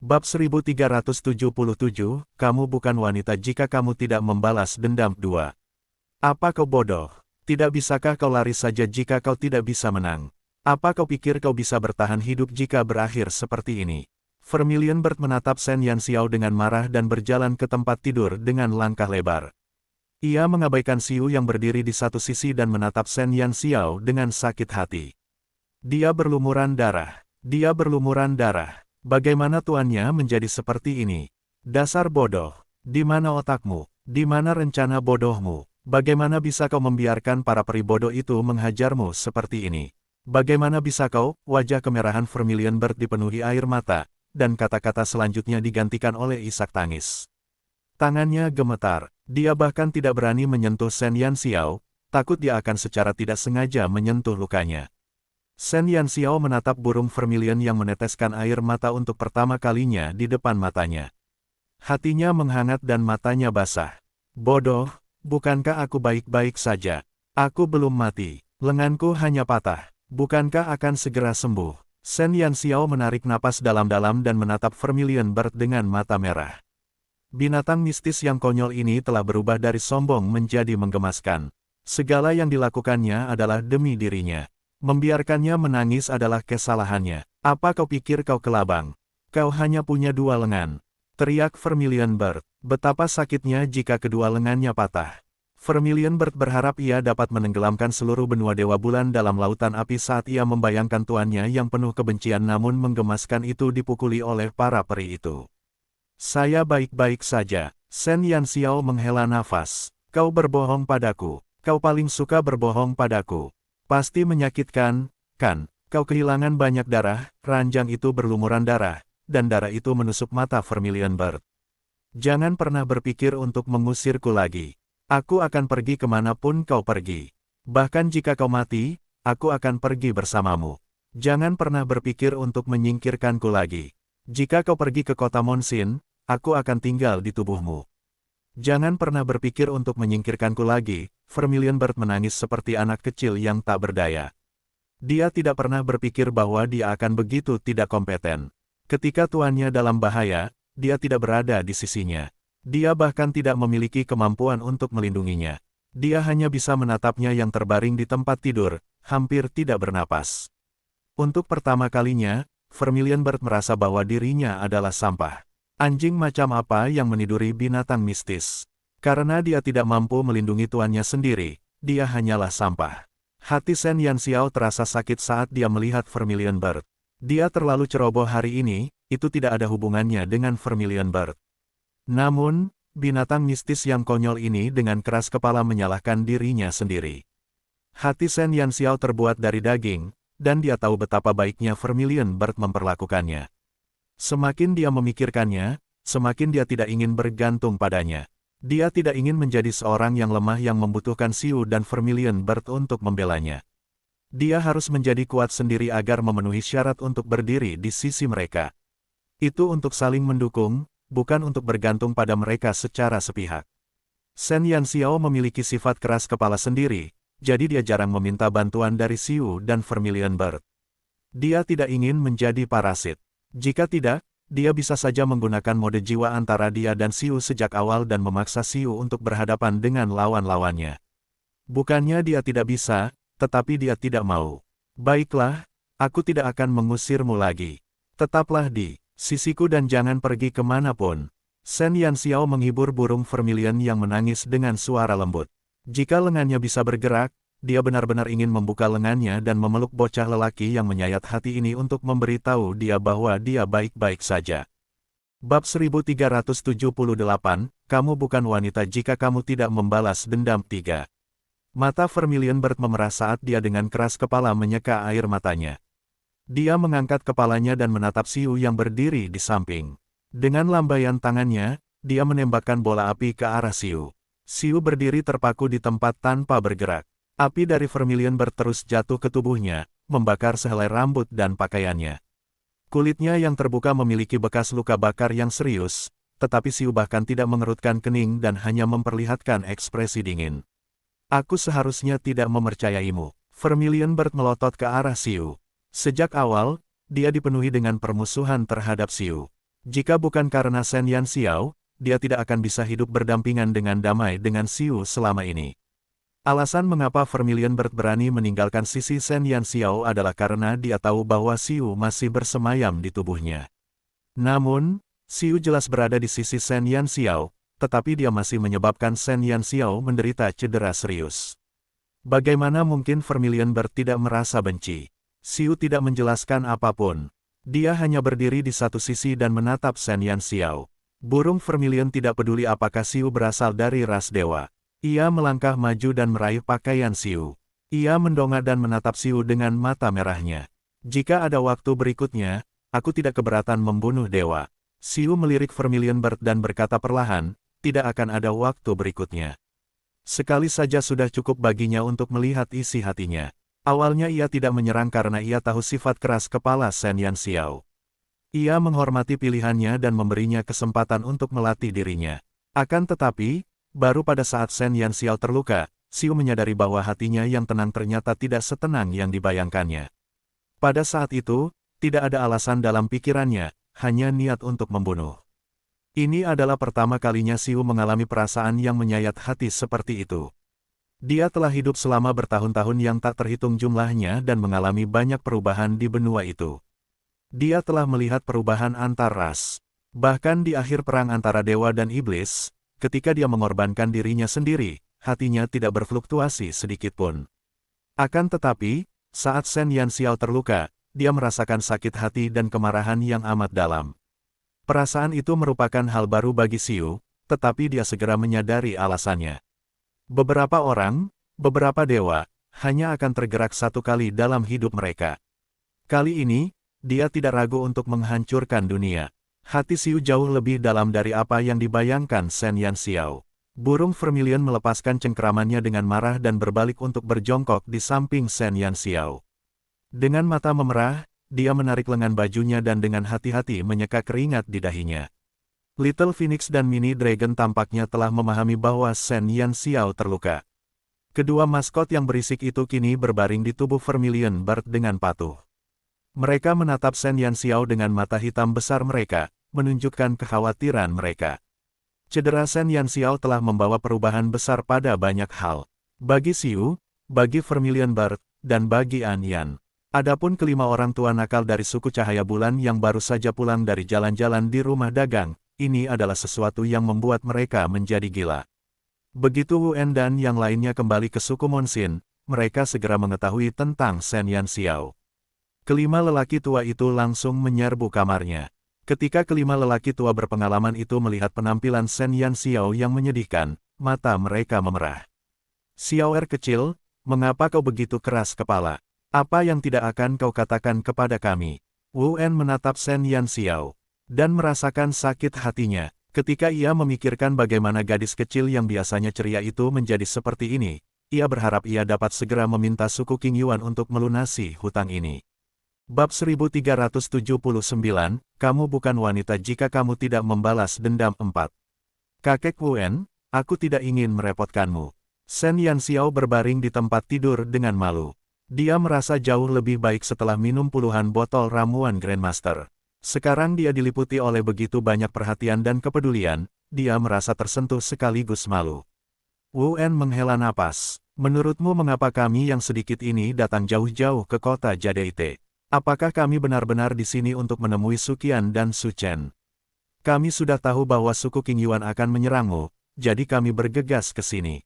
Bab 1377, kamu bukan wanita jika kamu tidak membalas dendam. 2. Apa kau bodoh? Tidak bisakah kau lari saja jika kau tidak bisa menang? Apa kau pikir kau bisa bertahan hidup jika berakhir seperti ini? Vermilion Bird menatap Shen Yanxiao dengan marah dan berjalan ke tempat tidur dengan langkah lebar. Ia mengabaikan Xiu yang berdiri di satu sisi dan menatap Shen Yanxiao dengan sakit hati. Dia berlumuran darah. Dia berlumuran darah. Bagaimana tuannya menjadi seperti ini? Dasar bodoh. Di mana otakmu? Di mana rencana bodohmu? Bagaimana bisa kau membiarkan para peri bodoh itu menghajarmu seperti ini? Bagaimana bisa kau? Wajah kemerahan Vermilion Bird dipenuhi air mata, dan kata-kata selanjutnya digantikan oleh isak tangis. Tangannya gemetar. Dia bahkan tidak berani menyentuh Shen Yanxiao, takut dia akan secara tidak sengaja menyentuh lukanya. Shen Yanxiao menatap burung Vermilion yang meneteskan air mata untuk pertama kalinya di depan matanya. Hatinya menghangat dan matanya basah. Bodoh, bukankah aku baik-baik saja? Aku belum mati, lenganku hanya patah. Bukankah akan segera sembuh? Shen Yanxiao menarik napas dalam-dalam dan menatap Vermilion Bird dengan mata merah. Binatang mistis yang konyol ini telah berubah dari sombong menjadi menggemaskan. Segala yang dilakukannya adalah demi dirinya. Membiarkannya menangis adalah kesalahannya. Apa kau pikir kau kelabang? Kau hanya punya dua lengan. Teriak Vermilion Bird. Betapa sakitnya jika kedua lengannya patah. Vermilion Bird berharap ia dapat menenggelamkan seluruh benua Dewa Bulan dalam lautan api saat ia membayangkan tuannya yang penuh kebencian namun menggemaskan itu dipukuli oleh para peri itu. Saya baik-baik saja. Shen Yanxiao menghela nafas. Kau berbohong padaku. Kau paling suka berbohong padaku. Pasti menyakitkan, kan? Kau kehilangan banyak darah, ranjang itu berlumuran darah, dan darah itu menusuk mata Vermilion Bird. Jangan pernah berpikir untuk mengusirku lagi. Aku akan pergi kemanapun kau pergi. Bahkan jika kau mati, aku akan pergi bersamamu. Jangan pernah berpikir untuk menyingkirkanku lagi. Jika kau pergi ke kota Monsin, aku akan tinggal di tubuhmu. Jangan pernah berpikir untuk menyingkirkanku lagi. Vermilion Bird menangis seperti anak kecil yang tak berdaya. Dia tidak pernah berpikir bahwa dia akan begitu tidak kompeten. Ketika tuannya dalam bahaya, dia tidak berada di sisinya. Dia bahkan tidak memiliki kemampuan untuk melindunginya. Dia hanya bisa menatapnya yang terbaring di tempat tidur, hampir tidak bernapas. Untuk pertama kalinya, Vermilion Bird merasa bahwa dirinya adalah sampah. Anjing macam apa yang meniduri binatang mistis? Karena dia tidak mampu melindungi tuannya sendiri, dia hanyalah sampah. Hati Shen Yanxiao terasa sakit saat dia melihat Vermilion Bird. Dia terlalu ceroboh hari ini, itu tidak ada hubungannya dengan Vermilion Bird. Namun, binatang mistis yang konyol ini dengan keras kepala menyalahkan dirinya sendiri. Hati Shen Yanxiao terbuat dari daging, dan dia tahu betapa baiknya Vermilion Bird memperlakukannya. Semakin dia memikirkannya, semakin dia tidak ingin bergantung padanya. Dia tidak ingin menjadi seorang yang lemah yang membutuhkan Xiu dan Vermilion Bird untuk membelanya. Dia harus menjadi kuat sendiri agar memenuhi syarat untuk berdiri di sisi mereka. Itu untuk saling mendukung, bukan untuk bergantung pada mereka secara sepihak. Shen Yanxiao memiliki sifat keras kepala sendiri, jadi dia jarang meminta bantuan dari Xiu dan Vermilion Bird. Dia tidak ingin menjadi parasit. Jika tidak, dia bisa saja menggunakan mode jiwa antara dia dan Xiu sejak awal dan memaksa Xiu untuk berhadapan dengan lawan-lawannya. Bukannya dia tidak bisa, tetapi dia tidak mau. Baiklah, aku tidak akan mengusirmu lagi. Tetaplah di sisiku dan jangan pergi kemanapun. Shen Yanxiao menghibur burung Vermilion yang menangis dengan suara lembut. Jika lengannya bisa bergerak, dia benar-benar ingin membuka lengannya dan memeluk bocah lelaki yang menyayat hati ini untuk memberitahu dia bahwa dia baik-baik saja. Bab 1378, kamu bukan wanita jika kamu tidak membalas dendam. 3. Mata Vermilion Bird memerah saat dia dengan keras kepala menyeka air matanya. Dia mengangkat kepalanya dan menatap Xiu yang berdiri di samping. Dengan lambaian tangannya, dia menembakkan bola api ke arah Xiu. Xiu berdiri terpaku di tempat tanpa bergerak. Api dari Vermilion Bird terus jatuh ke tubuhnya, membakar sehelai rambut dan pakaiannya. Kulitnya yang terbuka memiliki bekas luka bakar yang serius, tetapi Xiu bahkan tidak mengerutkan kening dan hanya memperlihatkan ekspresi dingin. Aku seharusnya tidak mempercayaimu. Vermilion Bird melotot ke arah Xiu. Sejak awal, dia dipenuhi dengan permusuhan terhadap Xiu. Jika bukan karena Shen Yanxiao, dia tidak akan bisa hidup berdampingan dengan damai dengan Xiu selama ini. Alasan mengapa Vermilion Bird berani meninggalkan sisi Shen Yanxiao adalah karena dia tahu bahwa Xiu masih bersemayam di tubuhnya. Namun, Xiu jelas berada di sisi Shen Yanxiao, tetapi dia masih menyebabkan Shen Yanxiao menderita cedera serius. Bagaimana mungkin Vermilion Bird tidak merasa benci? Xiu tidak menjelaskan apapun. Dia hanya berdiri di satu sisi dan menatap Shen Yanxiao. Burung Vermilion tidak peduli apakah Xiu berasal dari ras dewa. Ia melangkah maju dan meraih pakaian Xiu. Ia mendongak dan menatap Xiu dengan mata merahnya. Jika ada waktu berikutnya, aku tidak keberatan membunuh dewa. Xiu melirik Vermilion Bird dan berkata perlahan, tidak akan ada waktu berikutnya. Sekali saja sudah cukup baginya untuk melihat isi hatinya. Awalnya ia tidak menyerang karena ia tahu sifat keras kepala Shen Yanxiao. Ia menghormati pilihannya dan memberinya kesempatan untuk melatih dirinya. Akan tetapi, baru pada saat Shen Yanxiao terluka, Xiu menyadari bahwa hatinya yang tenang ternyata tidak setenang yang dibayangkannya. Pada saat itu, tidak ada alasan dalam pikirannya, hanya niat untuk membunuh. Ini adalah pertama kalinya Xiu mengalami perasaan yang menyayat hati seperti itu. Dia telah hidup selama bertahun-tahun yang tak terhitung jumlahnya dan mengalami banyak perubahan di benua itu. Dia telah melihat perubahan antar ras. Bahkan di akhir perang antara dewa dan iblis, ketika dia mengorbankan dirinya sendiri, hatinya tidak berfluktuasi sedikitpun. Akan tetapi, saat Shen Yanxiao terluka, dia merasakan sakit hati dan kemarahan yang amat dalam. Perasaan itu merupakan hal baru bagi Xiu, tetapi dia segera menyadari alasannya. Beberapa orang, beberapa dewa, hanya akan tergerak satu kali dalam hidup mereka. Kali ini, dia tidak ragu untuk menghancurkan dunia. Hati Xiu jauh lebih dalam dari apa yang dibayangkan Shen Yanxiao. Burung Vermilion melepaskan cengkeramannya dengan marah dan berbalik untuk berjongkok di samping Shen Yanxiao. Dengan mata memerah, dia menarik lengan bajunya dan dengan hati-hati menyeka keringat di dahinya. Little Phoenix dan Mini Dragon tampaknya telah memahami bahwa Shen Yanxiao terluka. Kedua maskot yang berisik itu kini berbaring di tubuh Vermilion Bird dengan patuh. Mereka menatap Shen Yanxiao dengan mata hitam besar mereka, menunjukkan kekhawatiran mereka. Cedera Shen Yanxiao telah membawa perubahan besar pada banyak hal. Bagi Xiu, bagi Vermilion Bird, dan bagi An Yan. Adapun kelima orang tua nakal dari suku Cahaya Bulan yang baru saja pulang dari jalan-jalan di rumah dagang, ini adalah sesuatu yang membuat mereka menjadi gila. Begitu Wu En dan yang lainnya kembali ke suku Monxin, mereka segera mengetahui tentang Shen Yanxiao. Kelima lelaki tua itu langsung menyerbu kamarnya. Ketika kelima lelaki tua berpengalaman itu melihat penampilan Shen Yanxiao yang menyedihkan, mata mereka memerah. Xiaoer kecil, mengapa kau begitu keras kepala? Apa yang tidak akan kau katakan kepada kami? Wu En menatap Shen Yanxiao dan merasakan sakit hatinya. Ketika ia memikirkan bagaimana gadis kecil yang biasanya ceria itu menjadi seperti ini, ia berharap ia dapat segera meminta suku Qing Yuan untuk melunasi hutang ini. Bab 1379, kamu bukan wanita jika kamu tidak membalas dendam 4. Kakek Wu En, aku tidak ingin merepotkanmu. Shen Yanxiao berbaring di tempat tidur dengan malu. Dia merasa jauh lebih baik setelah minum puluhan botol ramuan Grandmaster. Sekarang dia diliputi oleh begitu banyak perhatian dan kepedulian, dia merasa tersentuh sekaligus malu. Wu En menghela napas. Menurutmu mengapa kami yang sedikit ini datang jauh-jauh ke kota Jadaite? Apakah kami benar-benar di sini untuk menemui Suqian dan Su Chen? Kami sudah tahu bahwa suku Qing Yuan akan menyerangmu, jadi kami bergegas ke sini.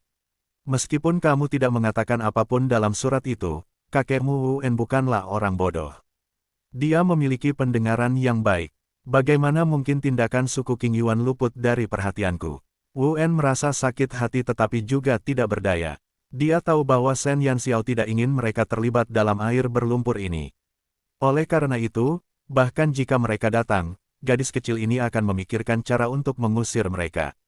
Meskipun kamu tidak mengatakan apapun dalam surat itu, kakekmu Wu En bukanlah orang bodoh. Dia memiliki pendengaran yang baik. Bagaimana mungkin tindakan suku Qing Yuan luput dari perhatianku? Wu En merasa sakit hati tetapi juga tidak berdaya. Dia tahu bahwa Shen Yanxiao tidak ingin mereka terlibat dalam air berlumpur ini. Oleh karena itu, bahkan jika mereka datang, gadis kecil ini akan memikirkan cara untuk mengusir mereka.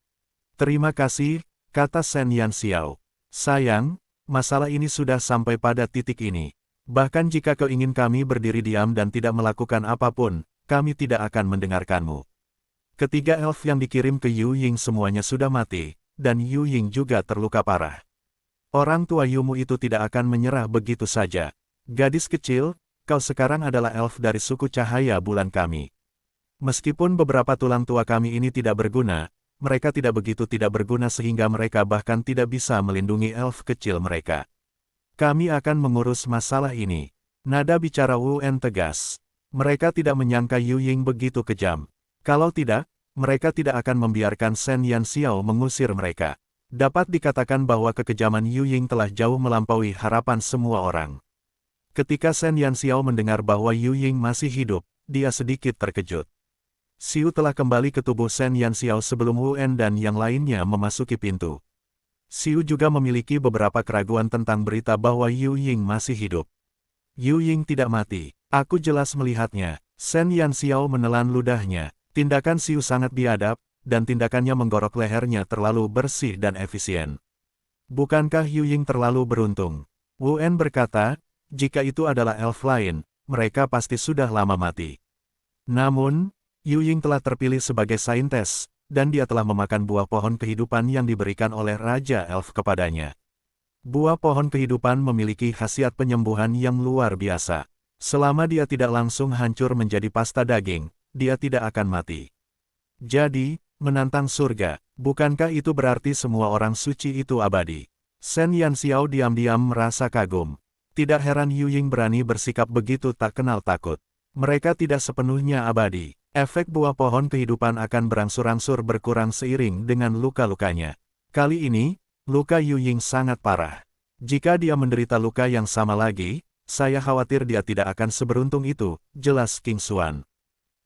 Terima kasih, kata Shen Yanxiao. Sayang, masalah ini sudah sampai pada titik ini. Bahkan jika kau ingin kami berdiri diam dan tidak melakukan apapun, kami tidak akan mendengarkanmu. Ketiga elf yang dikirim ke Yu Ying semuanya sudah mati, dan Yu Ying juga terluka parah. Orang tua Yumu itu tidak akan menyerah begitu saja. Gadis kecil, kau sekarang adalah elf dari suku Cahaya Bulan kami. Meskipun beberapa tulang tua kami ini tidak berguna, mereka tidak begitu tidak berguna sehingga mereka bahkan tidak bisa melindungi elf kecil mereka. Kami akan mengurus masalah ini. Nada bicara Wu En tegas. Mereka tidak menyangka Yu Ying begitu kejam. Kalau tidak, mereka tidak akan membiarkan Shen Yanxiao mengusir mereka. Dapat dikatakan bahwa kekejaman Yu Ying telah jauh melampaui harapan semua orang. Ketika Shen Yanxiao mendengar bahwa Yu Ying masih hidup, dia sedikit terkejut. Xiu telah kembali ke tubuh Shen Yanxiao sebelum Wu En dan yang lainnya memasuki pintu. Xiu juga memiliki beberapa keraguan tentang berita bahwa Yu Ying masih hidup. Yu Ying tidak mati. Aku jelas melihatnya. Shen Yanxiao menelan ludahnya. Tindakan Xiu sangat biadab, dan tindakannya menggorok lehernya terlalu bersih dan efisien. Bukankah Yu Ying terlalu beruntung? Wu En berkata, jika itu adalah elf lain, mereka pasti sudah lama mati. Namun, Yu Ying telah terpilih sebagai saintes, dan dia telah memakan buah pohon kehidupan yang diberikan oleh Raja Elf kepadanya. Buah pohon kehidupan memiliki khasiat penyembuhan yang luar biasa. Selama dia tidak langsung hancur menjadi pasta daging, dia tidak akan mati. Jadi, menantang surga, bukankah itu berarti semua orang suci itu abadi? Shen Yanxiao diam-diam merasa kagum. Tidak heran Yu Ying berani bersikap begitu tak kenal takut. Mereka tidak sepenuhnya abadi. Efek buah pohon kehidupan akan berangsur-angsur berkurang seiring dengan luka-lukanya. Kali ini, luka Yu Ying sangat parah. Jika dia menderita luka yang sama lagi, saya khawatir dia tidak akan seberuntung itu, jelas King Xuan.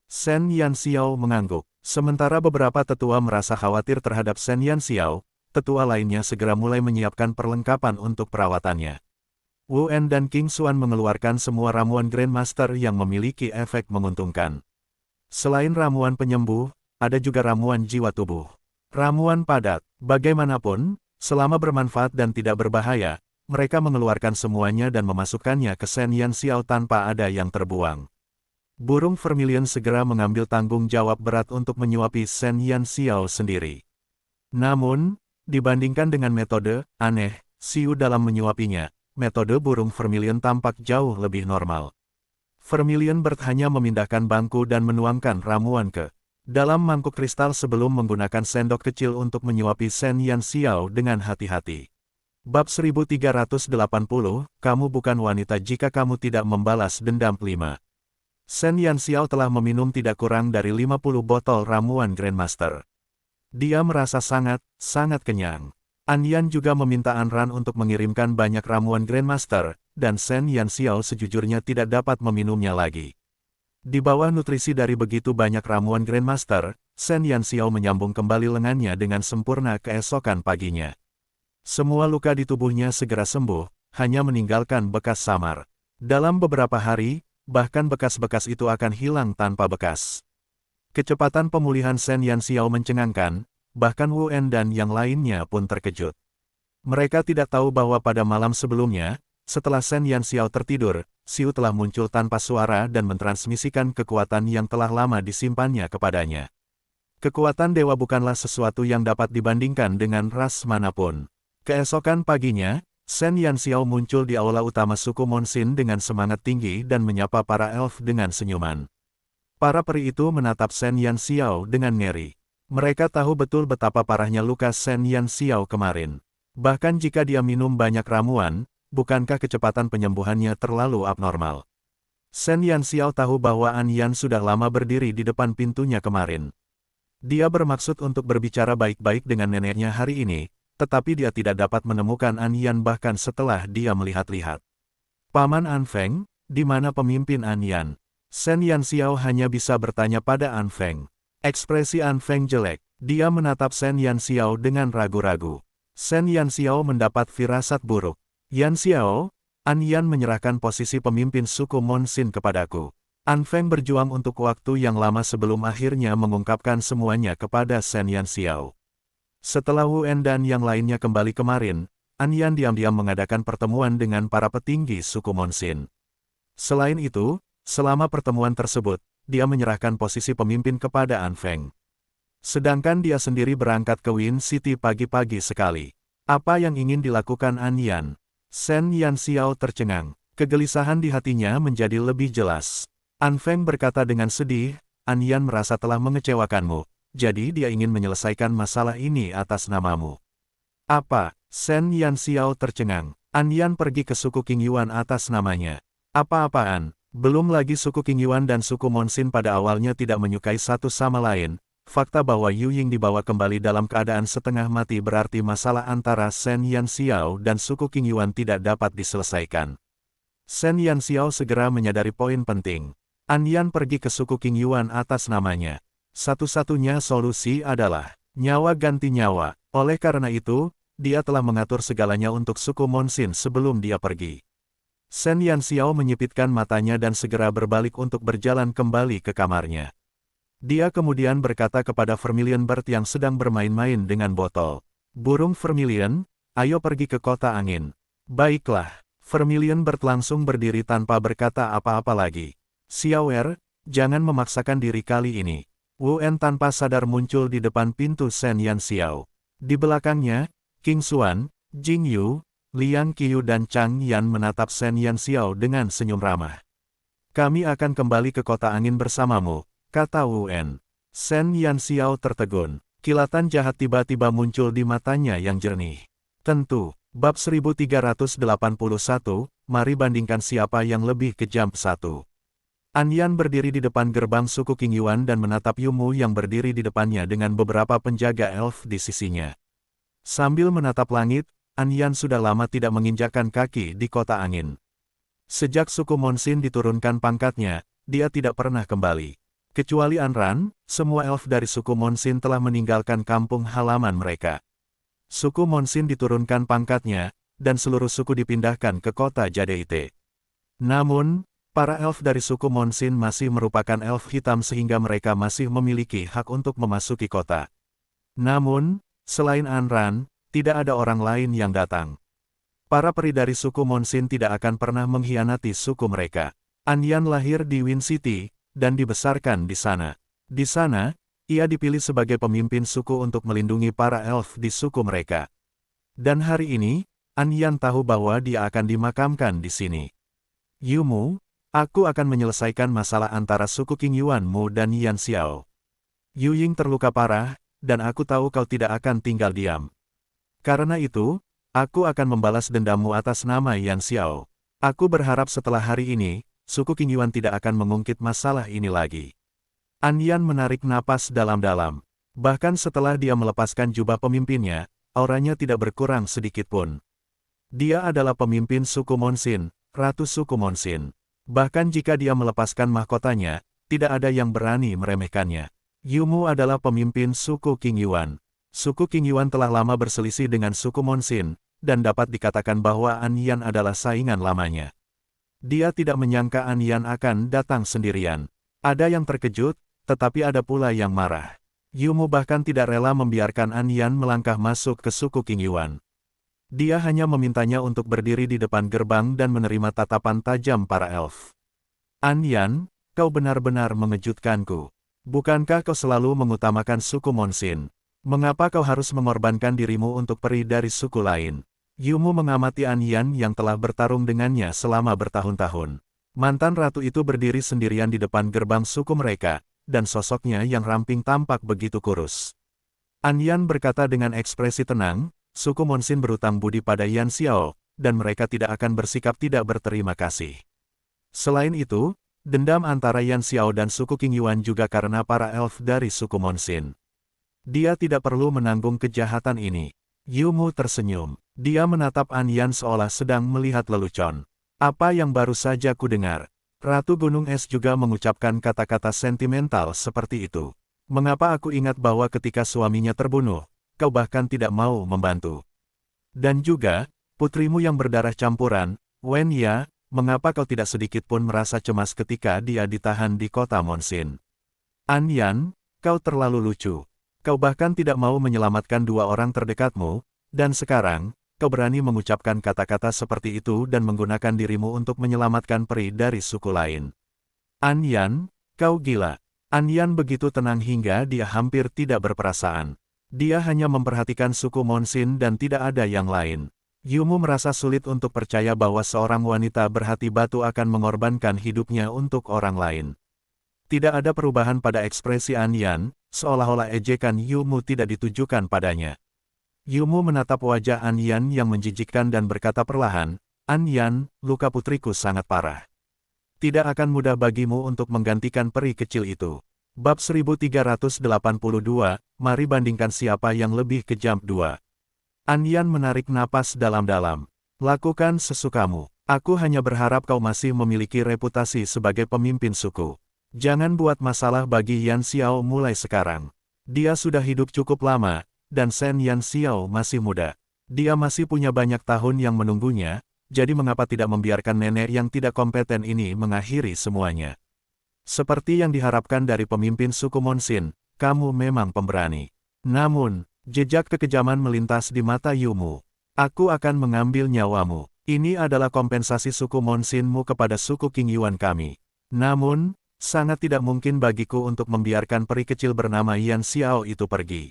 Shen Yanxiao mengangguk. Sementara beberapa tetua merasa khawatir terhadap Shen Yanxiao, tetua lainnya segera mulai menyiapkan perlengkapan untuk perawatannya. Wu En dan King Xuan mengeluarkan semua ramuan Grandmaster yang memiliki efek menguntungkan. Selain ramuan penyembuh, ada juga ramuan jiwa tubuh. Ramuan padat, bagaimanapun, selama bermanfaat dan tidak berbahaya, mereka mengeluarkan semuanya dan memasukkannya ke Shen Yanxiao tanpa ada yang terbuang. Burung Vermilion segera mengambil tanggung jawab berat untuk menyuapi Shen Yanxiao sendiri. Namun, dibandingkan dengan metode aneh Xiu dalam menyuapinya, metode burung Vermilion tampak jauh lebih normal. Vermilion Bird hanya memindahkan bangku dan menuangkan ramuan ke dalam mangkuk kristal sebelum menggunakan sendok kecil untuk menyuapi Shen Yanxiao dengan hati-hati. Bab 1380, kamu bukan wanita jika kamu tidak membalas dendam 5. Shen Yanxiao telah meminum tidak kurang dari 50 botol ramuan Grandmaster. Dia merasa sangat kenyang. An Yan juga meminta An Ran untuk mengirimkan banyak ramuan Grandmaster, dan Shen Yanxiao sejujurnya tidak dapat meminumnya lagi. Di bawah nutrisi dari begitu banyak ramuan Grandmaster, Shen Yanxiao menyambung kembali lengannya dengan sempurna keesokan paginya. Semua luka di tubuhnya segera sembuh, hanya meninggalkan bekas samar. Dalam beberapa hari, bahkan bekas-bekas itu akan hilang tanpa bekas. Kecepatan pemulihan Shen Yanxiao mencengangkan, bahkan Wu En dan yang lainnya pun terkejut. Mereka tidak tahu bahwa pada malam sebelumnya, setelah Shen Yanxiao tertidur, Xiu telah muncul tanpa suara dan mentransmisikan kekuatan yang telah lama disimpannya kepadanya. Kekuatan dewa bukanlah sesuatu yang dapat dibandingkan dengan ras manapun. Keesokan paginya, Shen Yanxiao muncul di aula utama suku Monsin dengan semangat tinggi dan menyapa para elf dengan senyuman. Para peri itu menatap Shen Yanxiao dengan ngeri. Mereka tahu betul betapa parahnya luka Shen Yanxiao kemarin. Bahkan jika dia minum banyak ramuan, bukankah kecepatan penyembuhannya terlalu abnormal? Shen Yanxiao tahu bahwa An Yan sudah lama berdiri di depan pintunya kemarin. Dia bermaksud untuk berbicara baik-baik dengan neneknya hari ini, tetapi dia tidak dapat menemukan An Yan bahkan setelah dia melihat-lihat. Paman An Feng, di mana pemimpin An Yan? Shen Yanxiao hanya bisa bertanya pada An Feng. Ekspresi An Feng jelek. Dia menatap Shen Yanxiao dengan ragu-ragu. Shen Yanxiao mendapat firasat buruk. Yanxiao, An Yan menyerahkan posisi pemimpin suku Monsin kepadaku. An Feng berjuang untuk waktu yang lama sebelum akhirnya mengungkapkan semuanya kepada Shen Yanxiao. Setelah Wu En dan yang lainnya kembali kemarin, An Yan diam-diam mengadakan pertemuan dengan para petinggi suku Monsin. Selain itu, selama pertemuan tersebut, dia menyerahkan posisi pemimpin kepada An Feng. Sedangkan dia sendiri berangkat ke Win City pagi-pagi sekali. Apa yang ingin dilakukan An Yan? Shen Yanxiao tercengang. Kegelisahan di hatinya menjadi lebih jelas. An Feng berkata dengan sedih, An Yan merasa telah mengecewakanmu, jadi dia ingin menyelesaikan masalah ini atas namamu. Apa? Shen Yanxiao tercengang. An Yan pergi ke suku King Yuan atas namanya. Apa-apaan? Belum lagi suku King Yuan dan suku Monsin pada awalnya tidak menyukai satu sama lain. Fakta bahwa Yu Ying dibawa kembali dalam keadaan setengah mati berarti masalah antara Shen Yanxiao dan suku King Yuan tidak dapat diselesaikan. Shen Yanxiao segera menyadari poin penting. An Yan pergi ke suku King Yuan atas namanya. Satu-satunya solusi adalah nyawa ganti nyawa. Oleh karena itu, dia telah mengatur segalanya untuk suku Monsin sebelum dia pergi. Shen Yanxiao menyipitkan matanya dan segera berbalik untuk berjalan kembali ke kamarnya. Dia kemudian berkata kepada Vermilion Bird yang sedang bermain-main dengan botol. Burung Vermilion, ayo pergi ke kota angin. Baiklah, Vermilion Bird langsung berdiri tanpa berkata apa-apa lagi. Xiaoer, jangan memaksakan diri kali ini. Wu En tanpa sadar muncul di depan pintu Shen Yanxiao. Di belakangnya, King Xuan, Jing Yu, Liang Qiu dan Chang Yan menatap Shen Yanxiao dengan senyum ramah. Kami akan kembali ke kota angin bersamamu, kata Wu En. Shen Yanxiao tertegun. Kilatan jahat tiba-tiba muncul di matanya yang jernih. Tentu, bab 1381, mari bandingkan siapa yang lebih kejam. 1. An Yan berdiri di depan gerbang suku King Yuan dan menatap Yu Mu yang berdiri di depannya dengan beberapa penjaga elf di sisinya. Sambil menatap langit, An Yan sudah lama tidak menginjakkan kaki di kota angin. Sejak suku Monsin diturunkan pangkatnya, dia tidak pernah kembali. Kecuali An Ran, semua elf dari suku Monsin telah meninggalkan kampung halaman mereka. Suku Monsin diturunkan pangkatnya, dan seluruh suku dipindahkan ke kota Jadeite. Namun, para elf dari suku Monsin masih merupakan elf hitam sehingga mereka masih memiliki hak untuk memasuki kota. Namun, selain An Ran, tidak ada orang lain yang datang. Para peri dari suku Monsin tidak akan pernah mengkhianati suku mereka. An Yan lahir di Win City, dan dibesarkan di sana. Di sana, ia dipilih sebagai pemimpin suku untuk melindungi para elf di suku mereka. Dan hari ini, An Yan tahu bahwa dia akan dimakamkan di sini. Yu Mu, aku akan menyelesaikan masalah antara suku King Yuan Mu dan Yan Xiao. Yu Ying terluka parah, dan aku tahu kau tidak akan tinggal diam. Karena itu, aku akan membalas dendammu atas nama Yan Xiao. Aku berharap setelah hari ini, suku King Yuan tidak akan mengungkit masalah ini lagi. An Yan menarik napas dalam-dalam. Bahkan setelah dia melepaskan jubah pemimpinnya, auranya tidak berkurang sedikit pun. Dia adalah pemimpin suku Monsin, ratu suku Monsin. Bahkan jika dia melepaskan mahkotanya, tidak ada yang berani meremehkannya. Yu Mu adalah pemimpin suku King Yuan. Suku King Yuan telah lama berselisih dengan suku Monsin, dan dapat dikatakan bahwa An Yan adalah saingan lamanya. Dia tidak menyangka An Yan akan datang sendirian. Ada yang terkejut, tetapi ada pula yang marah. Yu Mu bahkan tidak rela membiarkan An Yan melangkah masuk ke suku King Yuan. Dia hanya memintanya untuk berdiri di depan gerbang dan menerima tatapan tajam para elf. An Yan, kau benar-benar mengejutkanku. Bukankah kau selalu mengutamakan suku Monsin? Mengapa kau harus mengorbankan dirimu untuk peri dari suku lain? Yu Mu mengamati An Yan yang telah bertarung dengannya selama bertahun-tahun. Mantan ratu itu berdiri sendirian di depan gerbang suku mereka, dan sosoknya yang ramping tampak begitu kurus. An Yan berkata dengan ekspresi tenang, suku Monsin berutang budi pada Yan Xiao, dan mereka tidak akan bersikap tidak berterima kasih. Selain itu, dendam antara Yan Xiao dan suku King Yuan juga karena para elf dari suku Monsin. Dia tidak perlu menanggung kejahatan ini. Yu Mu tersenyum. Dia menatap An Yan seolah sedang melihat lelucon. Apa yang baru saja kudengar? Ratu Gunung Es juga mengucapkan kata-kata sentimental seperti itu. Mengapa aku ingat bahwa ketika suaminya terbunuh, kau bahkan tidak mau membantu. Dan juga, putrimu yang berdarah campuran, Wen Ya, mengapa kau tidak sedikit pun merasa cemas ketika dia ditahan di kota Monsin? An Yan, kau terlalu lucu. Kau bahkan tidak mau menyelamatkan dua orang terdekatmu, dan sekarang, kau berani mengucapkan kata-kata seperti itu dan menggunakan dirimu untuk menyelamatkan peri dari suku lain. An Yan, kau gila. An Yan begitu tenang hingga dia hampir tidak berperasaan. Dia hanya memperhatikan suku Monsin dan tidak ada yang lain. Yu Mu merasa sulit untuk percaya bahwa seorang wanita berhati batu akan mengorbankan hidupnya untuk orang lain. Tidak ada perubahan pada ekspresi An Yan, seolah-olah ejekan Yumu tidak ditujukan padanya. Yumu menatap wajah An Yan yang menjijikkan dan berkata perlahan, An Yan, luka putriku sangat parah. Tidak akan mudah bagimu untuk menggantikan peri kecil itu. Bab 1382, mari bandingkan siapa yang lebih kejam. 2. An Yan menarik napas dalam-dalam. Lakukan sesukamu. Aku hanya berharap kau masih memiliki reputasi sebagai pemimpin suku. Jangan buat masalah bagi Yan Xiao mulai sekarang. Dia sudah hidup cukup lama, dan Shen Yan Xiao masih muda. Dia masih punya banyak tahun yang menunggunya, jadi mengapa tidak membiarkan nenek yang tidak kompeten ini mengakhiri semuanya? Seperti yang diharapkan dari pemimpin suku Monsin, kamu memang pemberani. Namun, jejak kekejaman melintas di mata Yumu. Aku akan mengambil nyawamu. Ini adalah kompensasi suku Monsinmu kepada suku King Yuan kami. Namun, sangat tidak mungkin bagiku untuk membiarkan peri kecil bernama Yan Xiao itu pergi.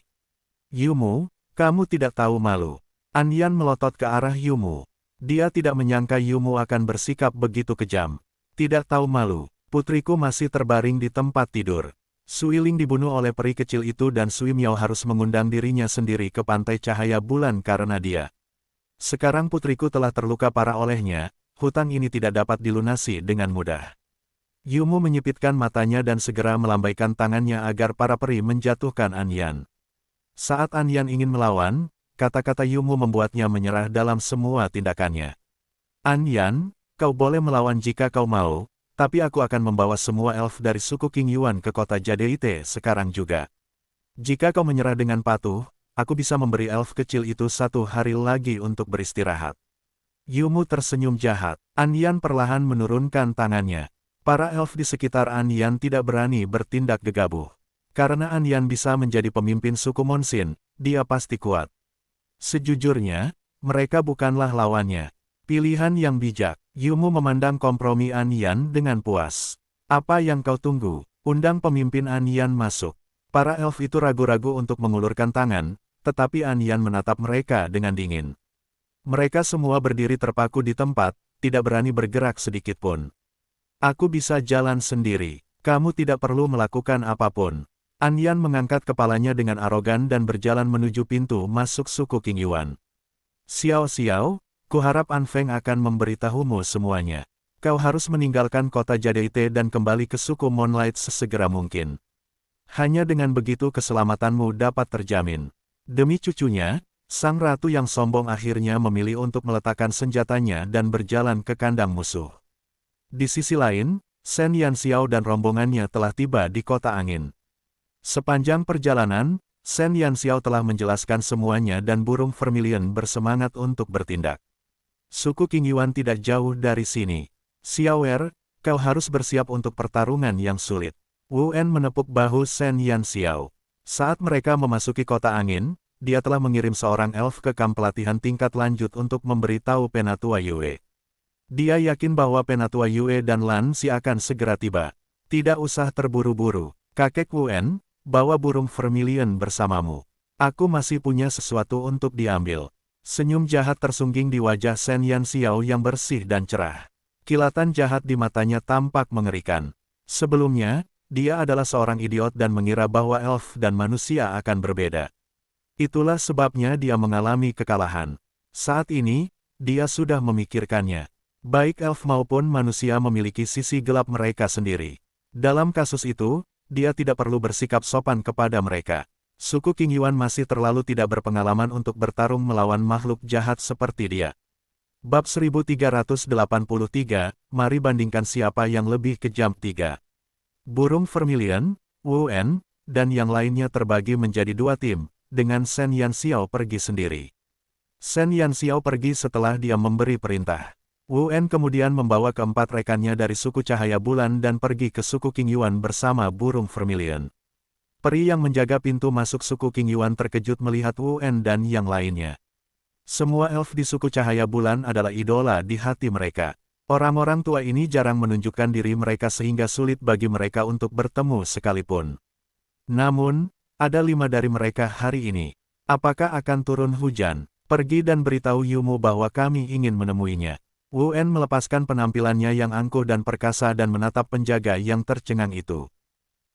Yumu, kamu tidak tahu malu. An Yan melotot ke arah Yumu. Dia tidak menyangka Yumu akan bersikap begitu kejam. Tidak tahu malu, putriku masih terbaring di tempat tidur. Sui Ling dibunuh oleh peri kecil itu dan Sui Miao harus mengundang dirinya sendiri ke pantai cahaya bulan karena dia. Sekarang putriku telah terluka parah olehnya, hutang ini tidak dapat dilunasi dengan mudah. Yumu menyipitkan matanya dan segera melambaikan tangannya agar para peri menjatuhkan An Yan. Saat An Yan ingin melawan, kata-kata Yumu membuatnya menyerah dalam semua tindakannya. An Yan, kau boleh melawan jika kau mau, tapi aku akan membawa semua elf dari suku King Yuan ke kota Jadeite sekarang juga. Jika kau menyerah dengan patuh, aku bisa memberi elf kecil itu 1 hari lagi untuk beristirahat. Yumu tersenyum jahat. An Yan perlahan menurunkan tangannya. Para elf di sekitar An Yan tidak berani bertindak gegabah. Karena An Yan bisa menjadi pemimpin suku Monsin, dia pasti kuat. Sejujurnya, mereka bukanlah lawannya. Pilihan yang bijak. Yumu memandang kompromi An Yan dengan puas. Apa yang kau tunggu? Undang pemimpin An Yan masuk. Para elf itu ragu-ragu untuk mengulurkan tangan, tetapi An Yan menatap mereka dengan dingin. Mereka semua berdiri terpaku di tempat, tidak berani bergerak sedikitpun. Aku bisa jalan sendiri. Kamu tidak perlu melakukan apapun. An Yan mengangkat kepalanya dengan arogan dan berjalan menuju pintu masuk suku King Yuan. Xiao Xiao, kuharap An Feng akan memberitahumu semuanya. Kau harus meninggalkan kota Jadeite dan kembali ke suku Moonlight sesegera mungkin. Hanya dengan begitu keselamatanmu dapat terjamin. Demi cucunya, sang ratu yang sombong akhirnya memilih untuk meletakkan senjatanya dan berjalan ke kandang musuh. Di sisi lain, Shen Yan Xiao dan rombongannya telah tiba di kota angin. Sepanjang perjalanan, Shen Yan Xiao telah menjelaskan semuanya dan burung vermilion bersemangat untuk bertindak. Suku King Yuan tidak jauh dari sini. Xiaoer, kau harus bersiap untuk pertarungan yang sulit. Wu En menepuk bahu Shen Yan Xiao. Saat mereka memasuki kota angin, dia telah mengirim seorang elf ke kamp pelatihan tingkat lanjut untuk memberitahu Penatua Yue. Dia yakin bahwa Penatua Yue dan Lan Xi akan segera tiba. Tidak usah terburu-buru. Kakek Wu En, bawa burung vermilion bersamamu. Aku masih punya sesuatu untuk diambil. Senyum jahat tersungging di wajah Shen Yan Xiao yang bersih dan cerah. Kilatan jahat di matanya tampak mengerikan. Sebelumnya, dia adalah seorang idiot dan mengira bahwa elf dan manusia akan berbeda. Itulah sebabnya dia mengalami kekalahan. Saat ini, dia sudah memikirkannya. Baik elf maupun manusia memiliki sisi gelap mereka sendiri. Dalam kasus itu, dia tidak perlu bersikap sopan kepada mereka. Suku King Yuan masih terlalu tidak berpengalaman untuk bertarung melawan makhluk jahat seperti dia. Bab 1383, mari bandingkan siapa yang lebih kejam. 3. Burung vermilion, Wu En, dan yang lainnya terbagi menjadi 2 tim, dengan Shen Yan Xiao pergi sendiri. Shen Yan Xiao pergi setelah dia memberi perintah. Wu En kemudian membawa keempat rekannya dari suku Cahaya Bulan dan pergi ke suku King Yuan bersama burung vermilion. Peri yang menjaga pintu masuk suku King Yuan terkejut melihat Wu En dan yang lainnya. Semua elf di suku Cahaya Bulan adalah idola di hati mereka. Orang-orang tua ini jarang menunjukkan diri mereka sehingga sulit bagi mereka untuk bertemu sekalipun. Namun, ada 5 dari mereka hari ini. Apakah akan turun hujan? Pergi dan beritahu Yumu bahwa kami ingin menemuinya. Wu En melepaskan penampilannya yang angkuh dan perkasa dan menatap penjaga yang tercengang itu.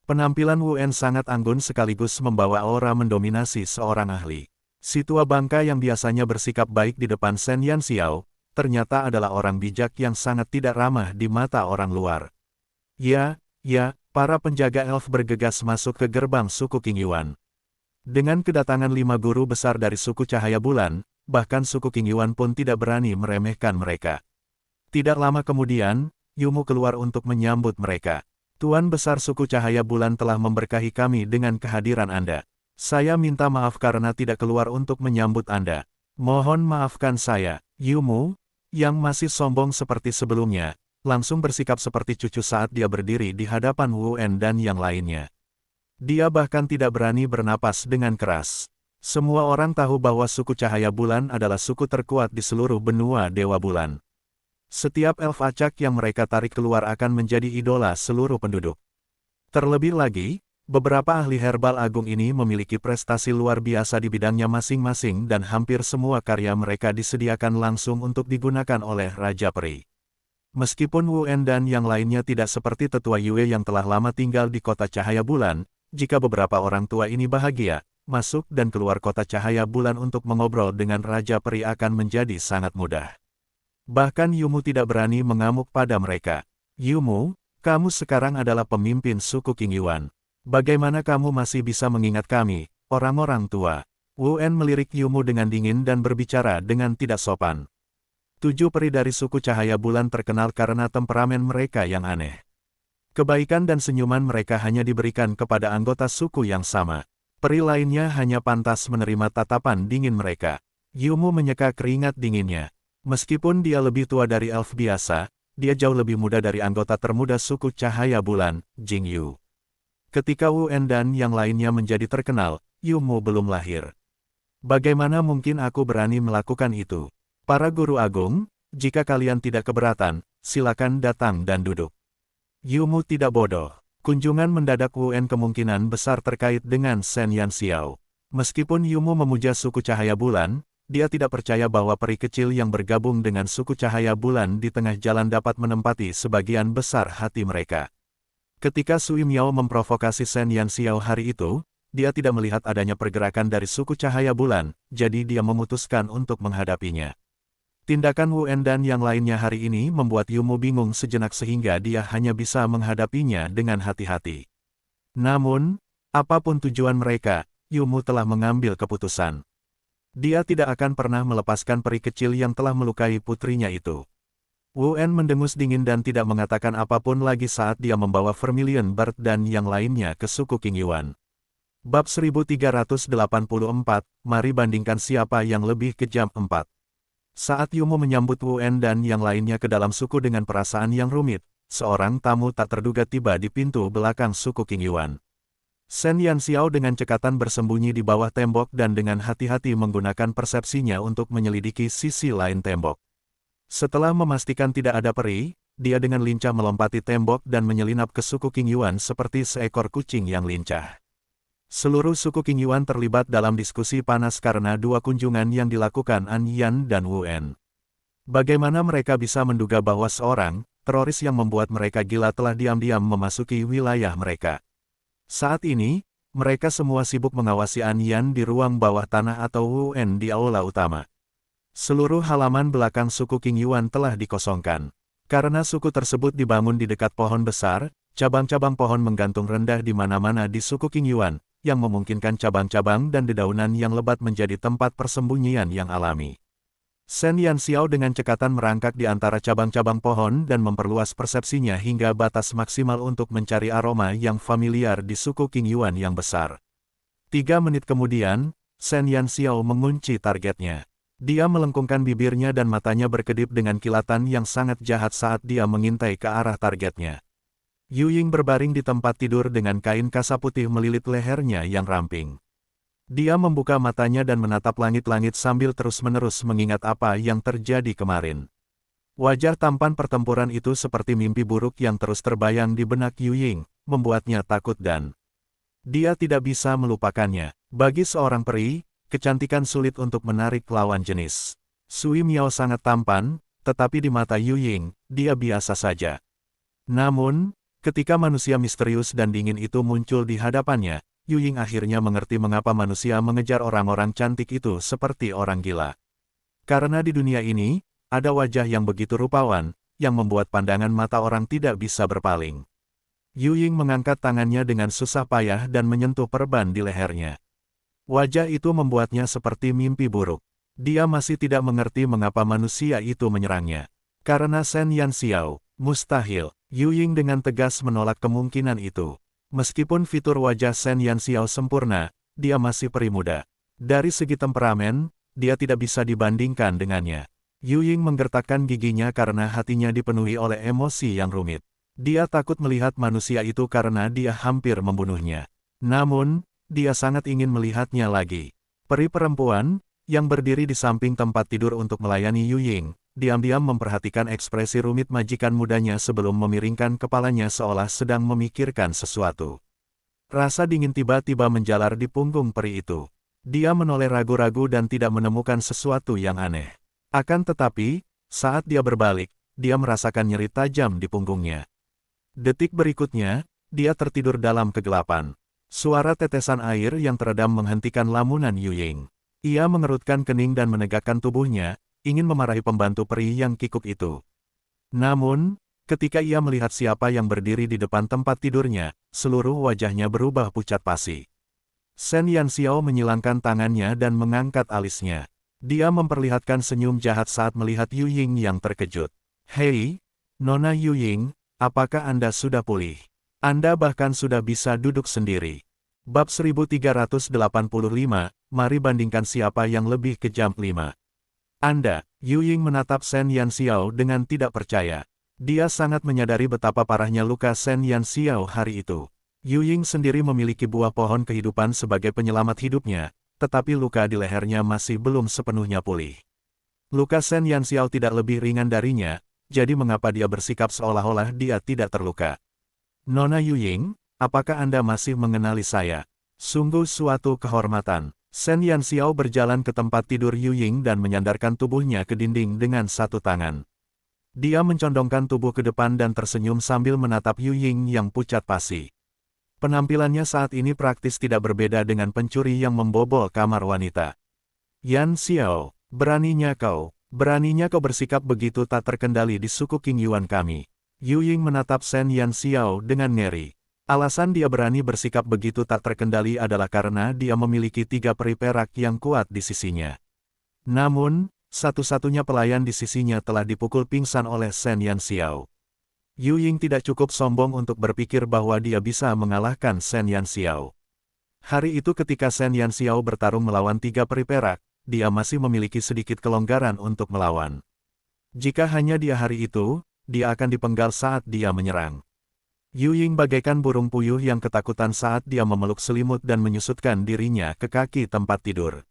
Penampilan Wu En sangat anggun sekaligus membawa aura mendominasi seorang ahli. Si tua bangka yang biasanya bersikap baik di depan Shen Yanxiao, ternyata adalah orang bijak yang sangat tidak ramah di mata orang luar. Ya, para penjaga elf bergegas masuk ke gerbang suku King Yuan. Dengan kedatangan 5 guru besar dari suku Cahaya Bulan, bahkan suku King Yuan pun tidak berani meremehkan mereka. Tidak lama kemudian, Yumu keluar untuk menyambut mereka. Tuan Besar suku Cahaya Bulan telah memberkahi kami dengan kehadiran Anda. Saya minta maaf karena tidak keluar untuk menyambut Anda. Mohon maafkan saya. Yumu, yang masih sombong seperti sebelumnya, langsung bersikap seperti cucu saat dia berdiri di hadapan Wu En dan yang lainnya. Dia bahkan tidak berani bernapas dengan keras. Semua orang tahu bahwa suku Cahaya Bulan adalah suku terkuat di seluruh benua Dewa Bulan. Setiap elf acak yang mereka tarik keluar akan menjadi idola seluruh penduduk. Terlebih lagi, beberapa ahli herbal agung ini memiliki prestasi luar biasa di bidangnya masing-masing dan hampir semua karya mereka disediakan langsung untuk digunakan oleh Raja Peri. Meskipun Wu En dan yang lainnya tidak seperti tetua Yue yang telah lama tinggal di kota Cahaya Bulan, jika beberapa orang tua ini bahagia, masuk dan keluar kota Cahaya Bulan untuk mengobrol dengan Raja Peri akan menjadi sangat mudah. Bahkan Yumu tidak berani mengamuk pada mereka. Yumu, kamu sekarang adalah pemimpin suku King Yuan. Bagaimana kamu masih bisa mengingat kami, orang-orang tua? Wu En melirik Yumu dengan dingin dan berbicara dengan tidak sopan. 7 peri dari suku Cahaya Bulan terkenal karena temperamen mereka yang aneh. Kebaikan dan senyuman mereka hanya diberikan kepada anggota suku yang sama. Peri lainnya hanya pantas menerima tatapan dingin mereka. Yumu menyeka keringat dinginnya. Meskipun dia lebih tua dari elf biasa, dia jauh lebih muda dari anggota termuda suku Cahaya Bulan, Jing Yu. Ketika Wu En dan yang lainnya menjadi terkenal, Yumu belum lahir. Bagaimana mungkin aku berani melakukan itu? Para guru agung, jika kalian tidak keberatan, silakan datang dan duduk. Yumu tidak bodoh. Kunjungan mendadak Wu En kemungkinan besar terkait dengan Shen Yanxiao. Meskipun Yumu memuja suku Cahaya Bulan, dia tidak percaya bahwa peri kecil yang bergabung dengan suku Cahaya Bulan di tengah jalan dapat menempati sebagian besar hati mereka. Ketika Sui Miao memprovokasi Shen Yanxiao hari itu, dia tidak melihat adanya pergerakan dari suku Cahaya Bulan, jadi dia memutuskan untuk menghadapinya. Tindakan Wu En dan yang lainnya hari ini membuat Yumu bingung sejenak sehingga dia hanya bisa menghadapinya dengan hati-hati. Namun, apapun tujuan mereka, Yumu telah mengambil keputusan. Dia tidak akan pernah melepaskan peri kecil yang telah melukai putrinya itu. Wu En mendengus dingin dan tidak mengatakan apapun lagi saat dia membawa Vermilion Bird dan yang lainnya ke suku King Yuan. Bab 1384, mari bandingkan siapa yang lebih kejam 4. Saat Yumu menyambut Wu En dan yang lainnya ke dalam suku dengan perasaan yang rumit, seorang tamu tak terduga tiba di pintu belakang suku King Yuan. Shen Yanxiao dengan cekatan bersembunyi di bawah tembok dan dengan hati-hati menggunakan persepsinya untuk menyelidiki sisi lain tembok. Setelah memastikan tidak ada peri, dia dengan lincah melompati tembok dan menyelinap ke suku King Yuan seperti seekor kucing yang lincah. Seluruh suku King Yuan terlibat dalam diskusi panas karena dua kunjungan yang dilakukan An Yan dan Wu En. Bagaimana mereka bisa menduga bahwa seorang teroris yang membuat mereka gila telah diam-diam memasuki wilayah mereka? Saat ini, mereka semua sibuk mengawasi An Yan di ruang bawah tanah atau Wu En di aula utama. Seluruh halaman belakang suku King Yuan telah dikosongkan. Karena suku tersebut dibangun di dekat pohon besar, cabang-cabang pohon menggantung rendah di mana-mana di suku King Yuan, yang memungkinkan cabang-cabang dan dedaunan yang lebat menjadi tempat persembunyian yang alami. Shen Yanxiao dengan cekatan merangkak di antara cabang-cabang pohon dan memperluas persepsinya hingga batas maksimal untuk mencari aroma yang familiar di suku King Yuan yang besar. 3 menit kemudian, Shen Yanxiao mengunci targetnya. Dia melengkungkan bibirnya dan matanya berkedip dengan kilatan yang sangat jahat saat dia mengintai ke arah targetnya. Yu Ying berbaring di tempat tidur dengan kain kasa putih melilit lehernya yang ramping. Dia membuka matanya dan menatap langit-langit sambil terus-menerus mengingat apa yang terjadi kemarin. Wajah tampan pertempuran itu seperti mimpi buruk yang terus terbayang di benak Yu Ying, membuatnya takut dan dia tidak bisa melupakannya. Bagi seorang peri, kecantikan sulit untuk menarik lawan jenis. Sui Miao sangat tampan, tetapi di mata Yu Ying, dia biasa saja. Namun, Ketika manusia misterius dan dingin itu muncul di hadapannya, Yu Ying akhirnya mengerti mengapa manusia mengejar orang-orang cantik itu seperti orang gila. Karena di dunia ini, ada wajah yang begitu rupawan, yang membuat pandangan mata orang tidak bisa berpaling. Yu Ying mengangkat tangannya dengan susah payah dan menyentuh perban di lehernya. Wajah itu membuatnya seperti mimpi buruk. Dia masih tidak mengerti mengapa manusia itu menyerangnya. Karena Shen Yanxiao, mustahil. Yu Ying dengan tegas menolak kemungkinan itu. Meskipun fitur wajah Shen Yanxiao sempurna, dia masih peri muda. Dari segi temperamen, dia tidak bisa dibandingkan dengannya. Yu Ying menggertakkan giginya karena hatinya dipenuhi oleh emosi yang rumit. Dia takut melihat manusia itu karena dia hampir membunuhnya. Namun, dia sangat ingin melihatnya lagi. Peri perempuan, yang berdiri di samping tempat tidur untuk melayani Yu Ying, diam-diam memperhatikan ekspresi rumit majikan mudanya sebelum memiringkan kepalanya seolah sedang memikirkan sesuatu. Rasa dingin tiba-tiba menjalar di punggung peri itu. Dia menoleh ragu-ragu dan tidak menemukan sesuatu yang aneh. Akan tetapi, saat dia berbalik, dia merasakan nyeri tajam di punggungnya. Detik berikutnya, dia tertidur dalam kegelapan. Suara tetesan air yang teredam menghentikan lamunan Yu Ying. Ia mengerutkan kening dan menegakkan tubuhnya, ingin memarahi pembantu peri yang kikuk itu. Namun, ketika ia melihat siapa yang berdiri di depan tempat tidurnya, seluruh wajahnya berubah pucat pasi. Shen Yanxiao menyilangkan tangannya dan mengangkat alisnya. Dia memperlihatkan senyum jahat saat melihat Yu Ying yang terkejut. "Hei, Nona Yu Ying, apakah Anda sudah pulih? Anda bahkan sudah bisa duduk sendiri." Bab 1385, mari bandingkan siapa yang lebih kejam 5. Anda, Yu Ying menatap Shen Yanxiao dengan tidak percaya. Dia sangat menyadari betapa parahnya luka Shen Yanxiao hari itu. Yu Ying sendiri memiliki buah pohon kehidupan sebagai penyelamat hidupnya, tetapi luka di lehernya masih belum sepenuhnya pulih. Luka Shen Yanxiao tidak lebih ringan darinya, jadi mengapa dia bersikap seolah-olah dia tidak terluka? "Nona Yu Ying, apakah Anda masih mengenali saya? Sungguh suatu kehormatan." Shen Yanxiao berjalan ke tempat tidur Yu Ying dan menyandarkan tubuhnya ke dinding dengan satu tangan. Dia mencondongkan tubuh ke depan dan tersenyum sambil menatap Yu Ying yang pucat pasi. Penampilannya saat ini praktis tidak berbeda dengan pencuri yang membobol kamar wanita. "Yanxiao, beraninya kau bersikap begitu tak terkendali di suku King Yuan kami." Yu Ying menatap Shen Yanxiao dengan ngeri. Alasan dia berani bersikap begitu tak terkendali adalah karena dia memiliki 3 peri perak yang kuat di sisinya. Namun, satu-satunya pelayan di sisinya telah dipukul pingsan oleh Shen Yanxiao. Yu Ying tidak cukup sombong untuk berpikir bahwa dia bisa mengalahkan Shen Yanxiao. Hari itu ketika Shen Yanxiao bertarung melawan 3 peri perak, dia masih memiliki sedikit kelonggaran untuk melawan. Jika hanya dia hari itu, dia akan dipenggal saat dia menyerang. Yu Ying bagaikan burung puyuh yang ketakutan saat dia memeluk selimut dan menyusutkan dirinya ke kaki tempat tidur.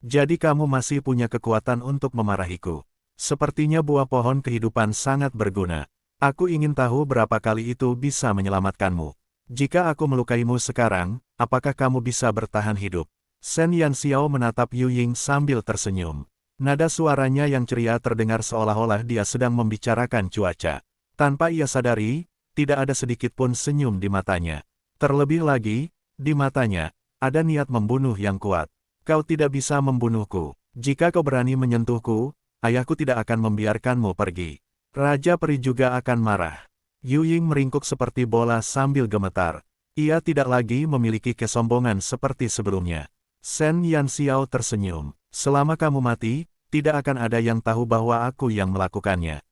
"Jadi kamu masih punya kekuatan untuk memarahiku. Sepertinya buah pohon kehidupan sangat berguna. Aku ingin tahu berapa kali itu bisa menyelamatkanmu. Jika aku melukaimu sekarang, apakah kamu bisa bertahan hidup?" Shen Yanxiao menatap Yu Ying sambil tersenyum. Nada suaranya yang ceria terdengar seolah-olah dia sedang membicarakan cuaca. Tanpa ia sadari, tidak ada sedikit pun senyum di matanya. Terlebih lagi, di matanya, ada niat membunuh yang kuat. "Kau tidak bisa membunuhku. Jika kau berani menyentuhku, ayahku tidak akan membiarkanmu pergi. Raja Peri juga akan marah." Yu Ying meringkuk seperti bola sambil gemetar. Ia tidak lagi memiliki kesombongan seperti sebelumnya. Shen Yanxiao tersenyum. "Selama kamu mati, tidak akan ada yang tahu bahwa aku yang melakukannya."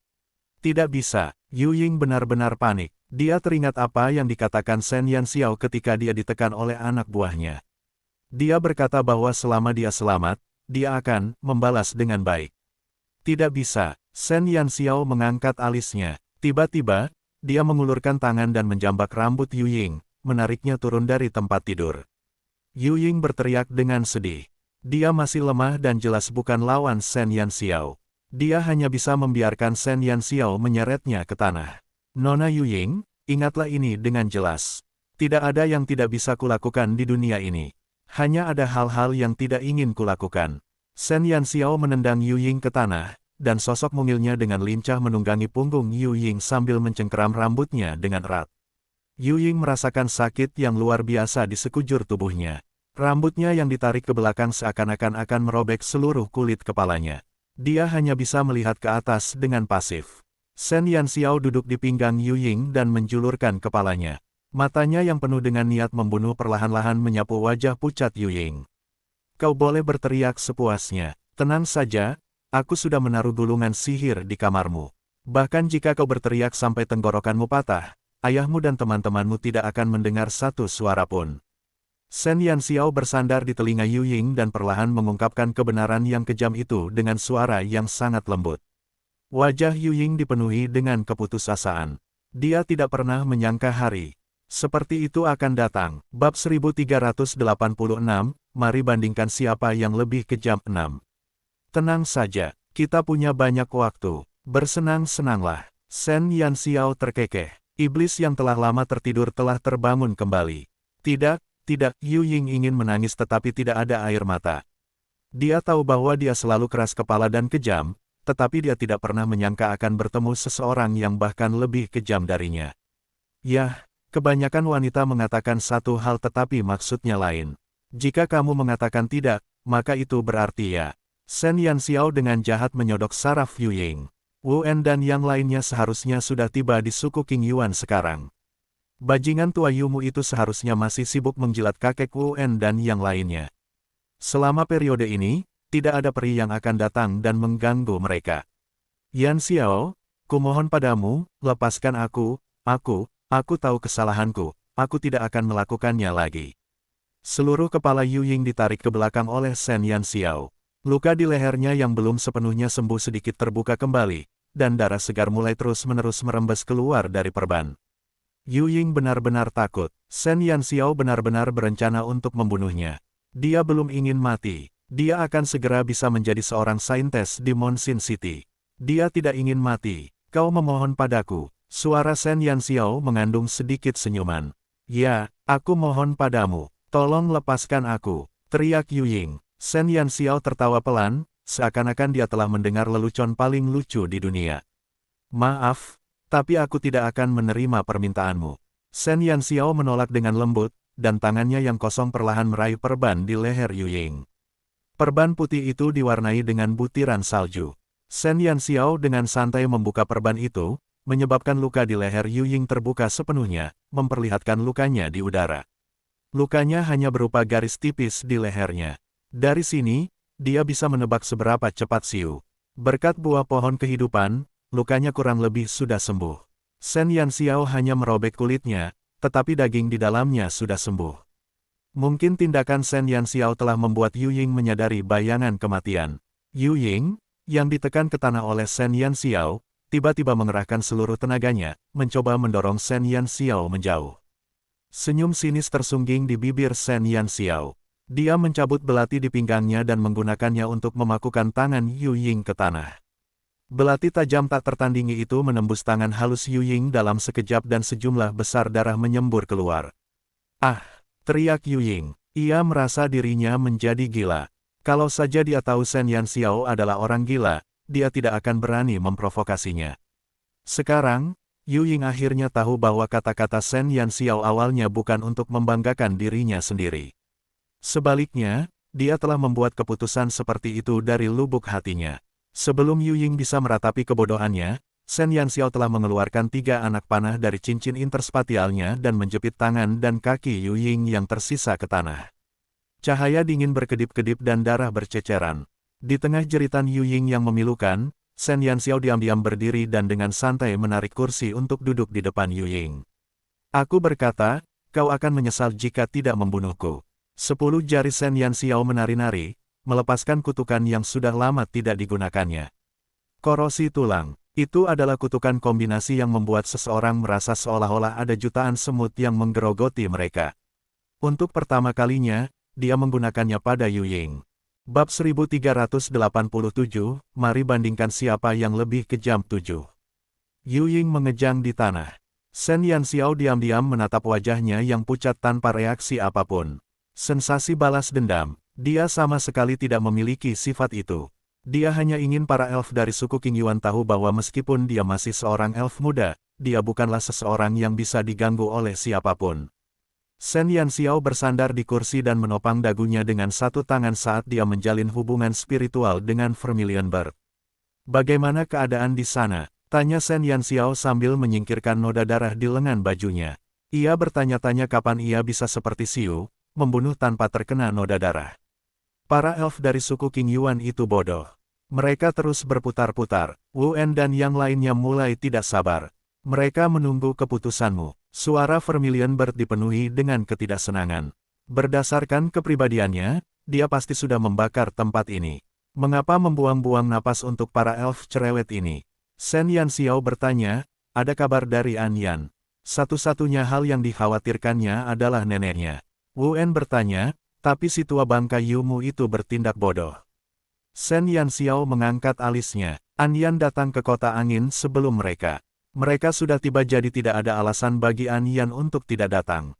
"Tidak bisa." Yu Ying benar-benar panik. Dia teringat apa yang dikatakan Shen Yanxiao ketika dia ditekan oleh anak buahnya. Dia berkata bahwa selama dia selamat, dia akan membalas dengan baik. "Tidak bisa." Shen Yanxiao mengangkat alisnya. Tiba-tiba, dia mengulurkan tangan dan menjambak rambut Yu Ying, menariknya turun dari tempat tidur. Yu Ying berteriak dengan sedih. Dia masih lemah dan jelas bukan lawan Shen Yanxiao. Dia hanya bisa membiarkan Shen Yanxiao menyeretnya ke tanah. "Nona Yu Ying, ingatlah ini dengan jelas. Tidak ada yang tidak bisa kulakukan di dunia ini. Hanya ada hal-hal yang tidak ingin kulakukan." Shen Yanxiao menendang Yu Ying ke tanah, dan sosok mungilnya dengan lincah menunggangi punggung Yu Ying sambil mencengkeram rambutnya dengan erat. Yu Ying merasakan sakit yang luar biasa di sekujur tubuhnya. Rambutnya yang ditarik ke belakang seakan-akan akan merobek seluruh kulit kepalanya. Dia hanya bisa melihat ke atas dengan pasif. Shen Yanxiao duduk di pinggang Yu Ying dan menjulurkan kepalanya. Matanya yang penuh dengan niat membunuh perlahan-lahan menyapu wajah pucat Yu Ying. Kau boleh berteriak sepuasnya. Tenang saja, aku sudah menaruh gulungan sihir di kamarmu. Bahkan jika kau berteriak sampai tenggorokanmu patah, ayahmu dan teman-temanmu tidak akan mendengar satu suara pun. Shen Yanxiao bersandar di telinga Yu Ying dan perlahan mengungkapkan kebenaran yang kejam itu dengan suara yang sangat lembut. Wajah Yu Ying dipenuhi dengan keputusasaan. Dia tidak pernah menyangka hari seperti itu akan datang. Bab 1386, mari bandingkan siapa yang lebih kejam. 6. Tenang saja, kita punya banyak waktu. Bersenang-senanglah. Shen Yanxiao terkekeh. Iblis yang telah lama tertidur telah terbangun kembali. Tidak, Yu Ying ingin menangis tetapi tidak ada air mata. Dia tahu bahwa dia selalu keras kepala dan kejam, tetapi dia tidak pernah menyangka akan bertemu seseorang yang bahkan lebih kejam darinya. Yah, kebanyakan wanita mengatakan satu hal tetapi maksudnya lain. Jika kamu mengatakan tidak, maka itu berarti ya. Shen Yanxiao dengan jahat menyodok saraf Yu Ying. Wu En dan yang lainnya seharusnya sudah tiba di suku King Yuan sekarang. Bajingan tua Yumu itu seharusnya masih sibuk menjilat kakek Wu En dan yang lainnya. Selama periode ini, tidak ada peri yang akan datang dan mengganggu mereka. Yanxiao, kumohon padamu, lepaskan aku tahu kesalahanku, aku tidak akan melakukannya lagi. Seluruh kepala Yu Ying ditarik ke belakang oleh Shen Yanxiao. Luka di lehernya yang belum sepenuhnya sembuh sedikit terbuka kembali, dan darah segar mulai terus-menerus merembes keluar dari perban. Yu Ying benar-benar takut. Shen Yanxiao benar-benar berencana untuk membunuhnya. Dia belum ingin mati. Dia akan segera bisa menjadi seorang saintes di Monsin City. Dia tidak ingin mati. Kau memohon padaku. Suara Shen Yanxiao mengandung sedikit senyuman. Ya, aku mohon padamu. Tolong lepaskan aku. Teriak Yu Ying. Shen Yanxiao tertawa pelan, seakan-akan dia telah mendengar lelucon paling lucu di dunia. Maaf, tapi aku tidak akan menerima permintaanmu. Shen Yanxiao menolak dengan lembut, dan tangannya yang kosong perlahan meraih perban di leher Yu Ying. Perban putih itu diwarnai dengan butiran salju. Shen Yanxiao dengan santai membuka perban itu, menyebabkan luka di leher Yu Ying terbuka sepenuhnya, memperlihatkan lukanya di udara. Lukanya hanya berupa garis tipis di lehernya. Dari sini, dia bisa menebak seberapa cepat Siu. Berkat buah pohon kehidupan, lukanya kurang lebih sudah sembuh. Shen Yanxiao hanya merobek kulitnya, tetapi daging di dalamnya sudah sembuh. Mungkin tindakan Shen Yanxiao telah membuat Yu Ying menyadari bayangan kematian. Yu Ying, yang ditekan ke tanah oleh Shen Yanxiao, tiba-tiba mengerahkan seluruh tenaganya, mencoba mendorong Shen Yanxiao menjauh. Senyum sinis tersungging di bibir Shen Yanxiao. Dia mencabut belati di pinggangnya dan menggunakannya untuk memakukan tangan Yu Ying ke tanah. Belati tajam tak tertandingi itu menembus tangan halus Yu Ying dalam sekejap dan sejumlah besar darah menyembur keluar. Ah! Teriak Yu Ying. Ia merasa dirinya menjadi gila. Kalau saja dia tahu Shen Yanxiao adalah orang gila, dia tidak akan berani memprovokasinya. Sekarang, Yu Ying akhirnya tahu bahwa kata-kata Shen Yanxiao awalnya bukan untuk membanggakan dirinya sendiri. Sebaliknya, dia telah membuat keputusan seperti itu dari lubuk hatinya. Sebelum Yu Ying bisa meratapi kebodohannya, Shen Yanxiao telah mengeluarkan 3 anak panah dari cincin interspatialnya dan menjepit tangan dan kaki Yu Ying yang tersisa ke tanah. Cahaya dingin berkedip-kedip dan darah berceceran. Di tengah jeritan Yu Ying yang memilukan, Shen Yanxiao diam-diam berdiri dan dengan santai menarik kursi untuk duduk di depan Yu Ying. Aku berkata, kau akan menyesal jika tidak membunuhku. 10 jari Shen Yanxiao menari-nari, melepaskan kutukan yang sudah lama tidak digunakannya. Korosi tulang. Itu adalah kutukan kombinasi yang membuat seseorang merasa seolah-olah ada jutaan semut yang menggerogoti mereka. Untuk pertama kalinya, dia menggunakannya pada Yu Ying. Bab 1387, mari bandingkan siapa yang lebih kejam. 7. Yu Ying mengejang di tanah. Shen Yanxiao diam-diam menatap wajahnya yang pucat tanpa reaksi apapun. Sensasi balas dendam, dia sama sekali tidak memiliki sifat itu. Dia hanya ingin para elf dari suku King Yuan tahu bahwa meskipun dia masih seorang elf muda, dia bukanlah seseorang yang bisa diganggu oleh siapapun. Shen Yanxiao bersandar di kursi dan menopang dagunya dengan satu tangan saat dia menjalin hubungan spiritual dengan Vermilion Bird. Bagaimana keadaan di sana? Tanya Shen Yanxiao sambil menyingkirkan noda darah di lengan bajunya. Ia bertanya-tanya kapan ia bisa seperti Xiu, membunuh tanpa terkena noda darah. Para elf dari suku King Yuan itu bodoh. Mereka terus berputar-putar. Wu En dan yang lainnya mulai tidak sabar. Mereka menunggu keputusanmu. Suara Vermilion Bird dipenuhi dengan ketidaksenangan. Berdasarkan kepribadiannya, dia pasti sudah membakar tempat ini. Mengapa membuang-buang napas untuk para elf cerewet ini? Shen Yanxiao bertanya, ada kabar dari An Yan. Satu-satunya hal yang dikhawatirkannya adalah neneknya. Wu En bertanya, tapi si tua bangka Yumu itu bertindak bodoh. Shen Yanxiao mengangkat alisnya. An Yan datang ke kota angin sebelum mereka. Mereka sudah tiba jadi tidak ada alasan bagi An Yan untuk tidak datang.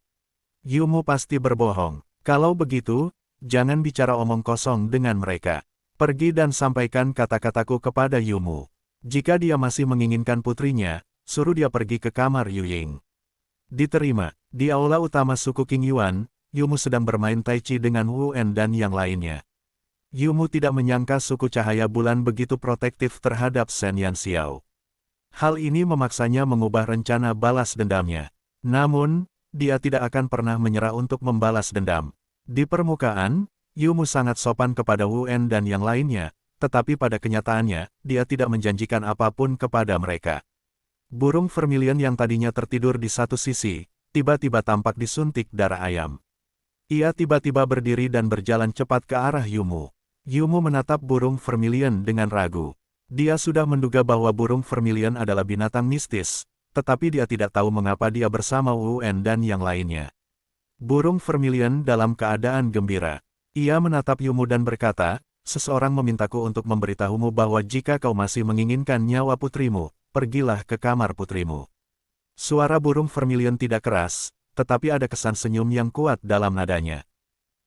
Yumu pasti berbohong. Kalau begitu, jangan bicara omong kosong dengan mereka. Pergi dan sampaikan kata-kataku kepada Yumu. Jika dia masih menginginkan putrinya, suruh dia pergi ke kamar Yuying. Diterima. Di aula utama suku King Yuan, Yumu sedang bermain tai chi dengan Wu En dan yang lainnya. Yumu tidak menyangka suku cahaya bulan begitu protektif terhadap Shen Yanxiao. Hal ini memaksanya mengubah rencana balas dendamnya. Namun, dia tidak akan pernah menyerah untuk membalas dendam. Di permukaan, Yumu sangat sopan kepada Wu En dan yang lainnya, tetapi pada kenyataannya, dia tidak menjanjikan apapun kepada mereka. Burung Vermilion yang tadinya tertidur di satu sisi, tiba-tiba tampak disuntik darah ayam. Ia tiba-tiba berdiri dan berjalan cepat ke arah Yumu. Yumu menatap burung Vermilion dengan ragu. Dia sudah menduga bahwa burung Vermilion adalah binatang mistis, tetapi dia tidak tahu mengapa dia bersama Wu En dan yang lainnya. Burung Vermilion dalam keadaan gembira. Ia menatap Yumu dan berkata, seseorang memintaku untuk memberitahumu bahwa jika kau masih menginginkan nyawa putrimu, pergilah ke kamar putrimu. Suara burung Vermilion tidak keras, tetapi ada kesan senyum yang kuat dalam nadanya.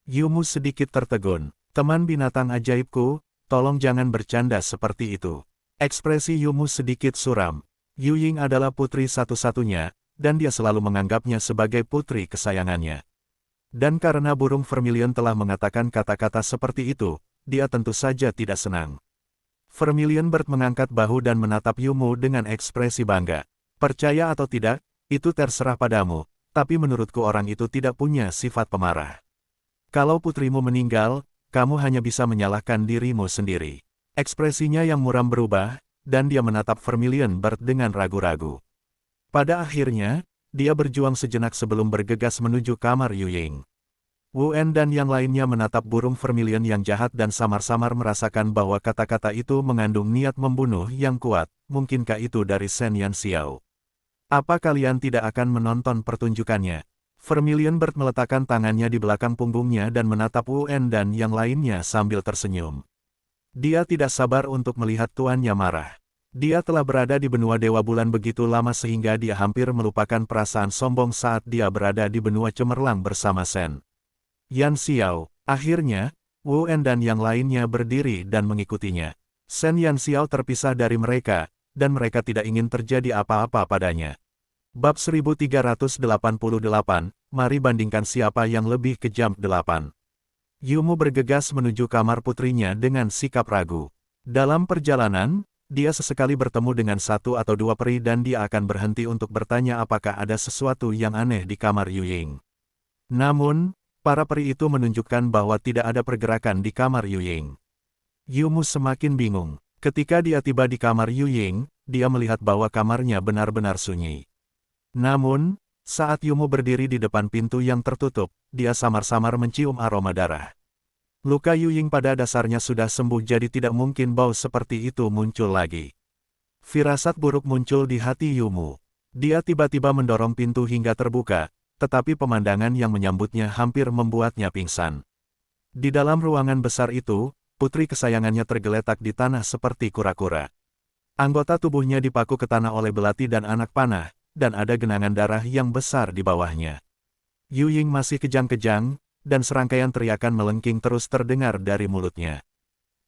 Yumu sedikit tertegun. Teman binatang ajaibku, tolong jangan bercanda seperti itu. Ekspresi Yumu sedikit suram. Yuying adalah putri satu-satunya, dan dia selalu menganggapnya sebagai putri kesayangannya. Dan karena burung Vermilion telah mengatakan kata-kata seperti itu, dia tentu saja tidak senang. Vermilion Bird mengangkat bahu dan menatap Yumu dengan ekspresi bangga. Percaya atau tidak, itu terserah padamu, tapi menurutku orang itu tidak punya sifat pemarah. Kalau putrimu meninggal, kamu hanya bisa menyalahkan dirimu sendiri. Ekspresinya yang muram berubah, dan dia menatap Vermilion Bird dengan ragu-ragu. Pada akhirnya, dia berjuang sejenak sebelum bergegas menuju kamar Yuying. Wu En dan yang lainnya menatap burung Vermilion yang jahat dan samar-samar merasakan bahwa kata-kata itu mengandung niat membunuh yang kuat. Mungkinkah itu dari Shen Yanxiao? Apa kalian tidak akan menonton pertunjukannya? Vermilion Bird meletakkan tangannya di belakang punggungnya dan menatap Wu En dan yang lainnya sambil tersenyum. Dia tidak sabar untuk melihat tuannya marah. Dia telah berada di benua Dewa Bulan begitu lama sehingga dia hampir melupakan perasaan sombong saat dia berada di benua cemerlang bersama Shen Yanxiao. Akhirnya, Wu En dan yang lainnya berdiri dan mengikutinya. Shen Yanxiao terpisah dari mereka, dan mereka tidak ingin terjadi apa-apa padanya. Bab 1388, mari bandingkan siapa yang lebih kejam. 8. Yumu bergegas menuju kamar putrinya dengan sikap ragu. Dalam perjalanan, dia sesekali bertemu dengan satu atau dua peri dan dia akan berhenti untuk bertanya apakah ada sesuatu yang aneh di kamar Yuying. Namun, para peri itu menunjukkan bahwa tidak ada pergerakan di kamar Yuying. Yumu semakin bingung. Ketika dia tiba di kamar Yuying, dia melihat bahwa kamarnya benar-benar sunyi. Namun, saat Yumu berdiri di depan pintu yang tertutup, dia samar-samar mencium aroma darah. Luka Yuying pada dasarnya sudah sembuh jadi tidak mungkin bau seperti itu muncul lagi. Firasat buruk muncul di hati Yumu. Dia tiba-tiba mendorong pintu hingga terbuka, tetapi pemandangan yang menyambutnya hampir membuatnya pingsan. Di dalam ruangan besar itu, putri kesayangannya tergeletak di tanah seperti kura-kura. Anggota tubuhnya dipaku ke tanah oleh belati dan anak panah, dan ada genangan darah yang besar di bawahnya. Yuying masih kejang-kejang, dan serangkaian teriakan melengking terus terdengar dari mulutnya.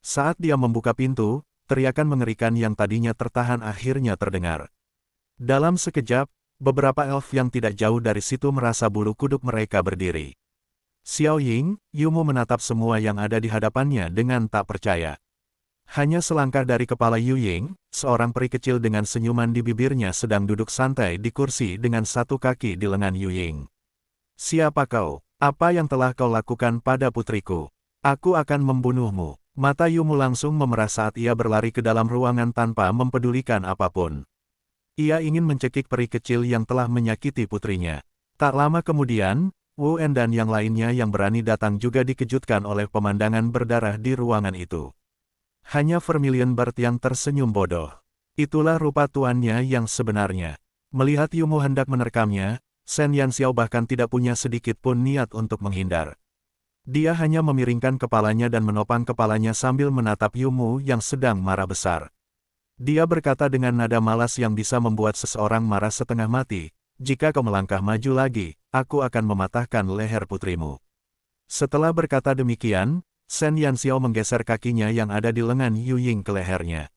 Saat dia membuka pintu, teriakan mengerikan yang tadinya tertahan akhirnya terdengar. Dalam sekejap, beberapa elf yang tidak jauh dari situ merasa bulu kuduk mereka berdiri. Xiao Ying, Yumu menatap semua yang ada di hadapannya dengan tak percaya. Hanya selangkah dari kepala Yu Ying, seorang peri kecil dengan senyuman di bibirnya sedang duduk santai di kursi dengan satu kaki di lengan Yu Ying. Siapa kau? Apa yang telah kau lakukan pada putriku? Aku akan membunuhmu. Mata Yumu langsung memerah saat ia berlari ke dalam ruangan tanpa mempedulikan apapun. Ia ingin mencekik peri kecil yang telah menyakiti putrinya. Tak lama kemudian, Wu En dan yang lainnya yang berani datang juga dikejutkan oleh pemandangan berdarah di ruangan itu. Hanya Vermilion Bird yang tersenyum bodoh. Itulah rupa tuannya yang sebenarnya. Melihat Yumu hendak menerkamnya, Shen Yanxiao bahkan tidak punya sedikit pun niat untuk menghindar. Dia hanya memiringkan kepalanya dan menopang kepalanya sambil menatap Yumu yang sedang marah besar. Dia berkata dengan nada malas yang bisa membuat seseorang marah setengah mati, "Jika kau melangkah maju lagi, aku akan mematahkan leher putrimu." Setelah berkata demikian, Shen Yanxiao menggeser kakinya yang ada di lengan Yu Ying ke lehernya.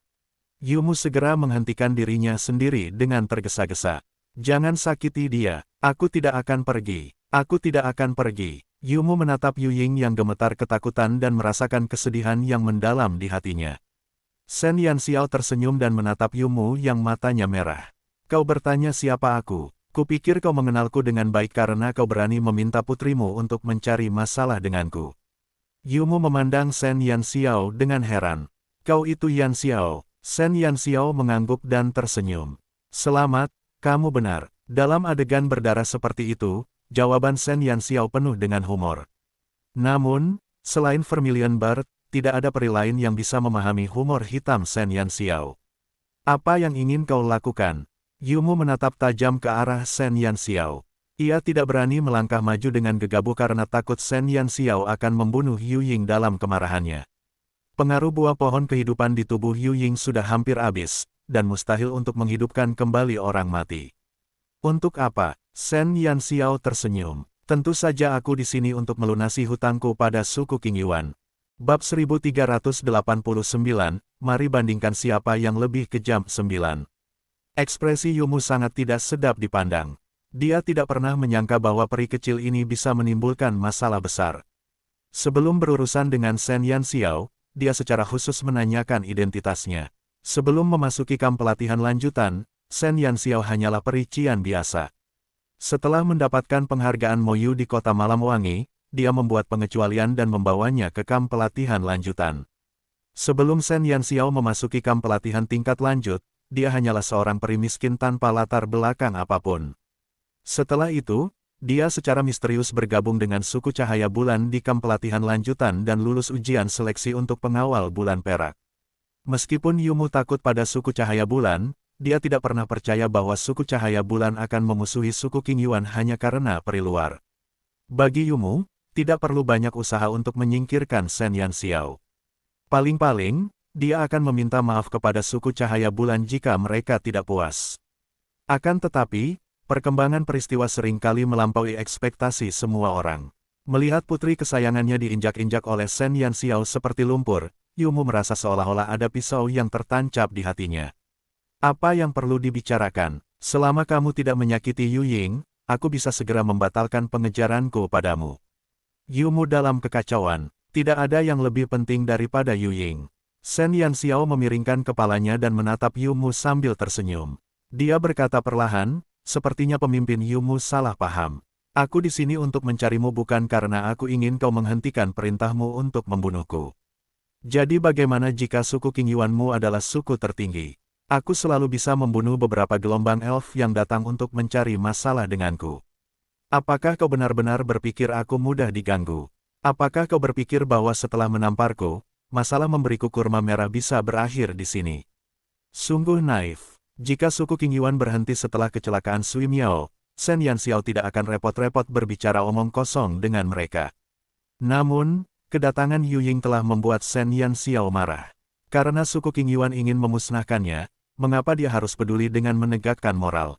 Yumu segera menghentikan dirinya sendiri dengan tergesa-gesa. "Jangan sakiti dia, aku tidak akan pergi, aku tidak akan pergi." Yumu menatap Yu Ying yang gemetar ketakutan dan merasakan kesedihan yang mendalam di hatinya. Shen Yanxiao tersenyum dan menatap Yumu yang matanya merah. "Kau bertanya siapa aku? Kupikir kau mengenalku dengan baik karena kau berani meminta putrimu untuk mencari masalah denganku." Yumu memandang Shen Yanxiao dengan heran. "Kau itu Yanxiao?" Shen Yanxiao mengangguk dan tersenyum. "Selamat, kamu benar." Dalam adegan berdarah seperti itu, jawaban Shen Yanxiao penuh dengan humor. Namun, selain Vermilion Bird, tidak ada peri lain yang bisa memahami humor hitam Shen Yanxiao. "Apa yang ingin kau lakukan?" Yumu menatap tajam ke arah Shen Yanxiao. Ia tidak berani melangkah maju dengan gegabah karena takut Shen Yanxiao akan membunuh Yu Ying dalam kemarahannya. Pengaruh buah pohon kehidupan di tubuh Yu Ying sudah hampir habis, dan mustahil untuk menghidupkan kembali orang mati. "Untuk apa?" Shen Yanxiao tersenyum. "Tentu saja aku di sini untuk melunasi hutangku pada suku King Yuan." Bab 1389, mari bandingkan siapa yang lebih kejam. 9. Ekspresi Yumu sangat tidak sedap dipandang. Dia tidak pernah menyangka bahwa peri kecil ini bisa menimbulkan masalah besar. Sebelum berurusan dengan Shen Yanxiao, dia secara khusus menanyakan identitasnya. Sebelum memasuki kamp pelatihan lanjutan, Shen Yanxiao hanyalah peri Qian biasa. Setelah mendapatkan penghargaan Moyu di Kota Malam Wangi, dia membuat pengecualian dan membawanya ke kamp pelatihan lanjutan. Sebelum Shen Yanxiao memasuki kamp pelatihan tingkat lanjut, dia hanyalah seorang peri miskin tanpa latar belakang apapun. Setelah itu, dia secara misterius bergabung dengan suku Cahaya Bulan di kamp pelatihan lanjutan dan lulus ujian seleksi untuk pengawal bulan perak. Meskipun Yumu takut pada suku Cahaya Bulan, dia tidak pernah percaya bahwa suku Cahaya Bulan akan memusuhi suku King Yuan hanya karena peri luar. Bagi Yumu, tidak perlu banyak usaha untuk menyingkirkan Shen Yanxiao. Paling-paling, dia akan meminta maaf kepada suku Cahaya Bulan jika mereka tidak puas. Akan tetapi, perkembangan peristiwa seringkali melampaui ekspektasi semua orang. Melihat putri kesayangannya diinjak-injak oleh Shen Yanxiao seperti lumpur, Yumu merasa seolah-olah ada pisau yang tertancap di hatinya. "Apa yang perlu dibicarakan? Selama kamu tidak menyakiti Yu Ying, aku bisa segera membatalkan pengejaranku padamu." Yumu dalam kekacauan. Tidak ada yang lebih penting daripada Yu Ying. Shen Yanxiao memiringkan kepalanya dan menatap Yumu sambil tersenyum. Dia berkata perlahan, "Sepertinya pemimpin Yumu salah paham. Aku di sini untuk mencarimu bukan karena aku ingin kau menghentikan perintahmu untuk membunuhku. Jadi bagaimana jika suku King Yuanmu adalah suku tertinggi? Aku selalu bisa membunuh beberapa gelombang elf yang datang untuk mencari masalah denganku. Apakah kau benar-benar berpikir aku mudah diganggu? Apakah kau berpikir bahwa setelah menamparku, masalah memberiku kurma merah bisa berakhir di sini?" Sungguh naif. Jika suku King Yuan berhenti setelah kecelakaan Sui Miao, Shen Yanxiao tidak akan repot-repot berbicara omong kosong dengan mereka. Namun, kedatangan Yu Ying telah membuat Shen Yanxiao marah. Karena suku King Yuan ingin memusnahkannya, mengapa dia harus peduli dengan menegakkan moral?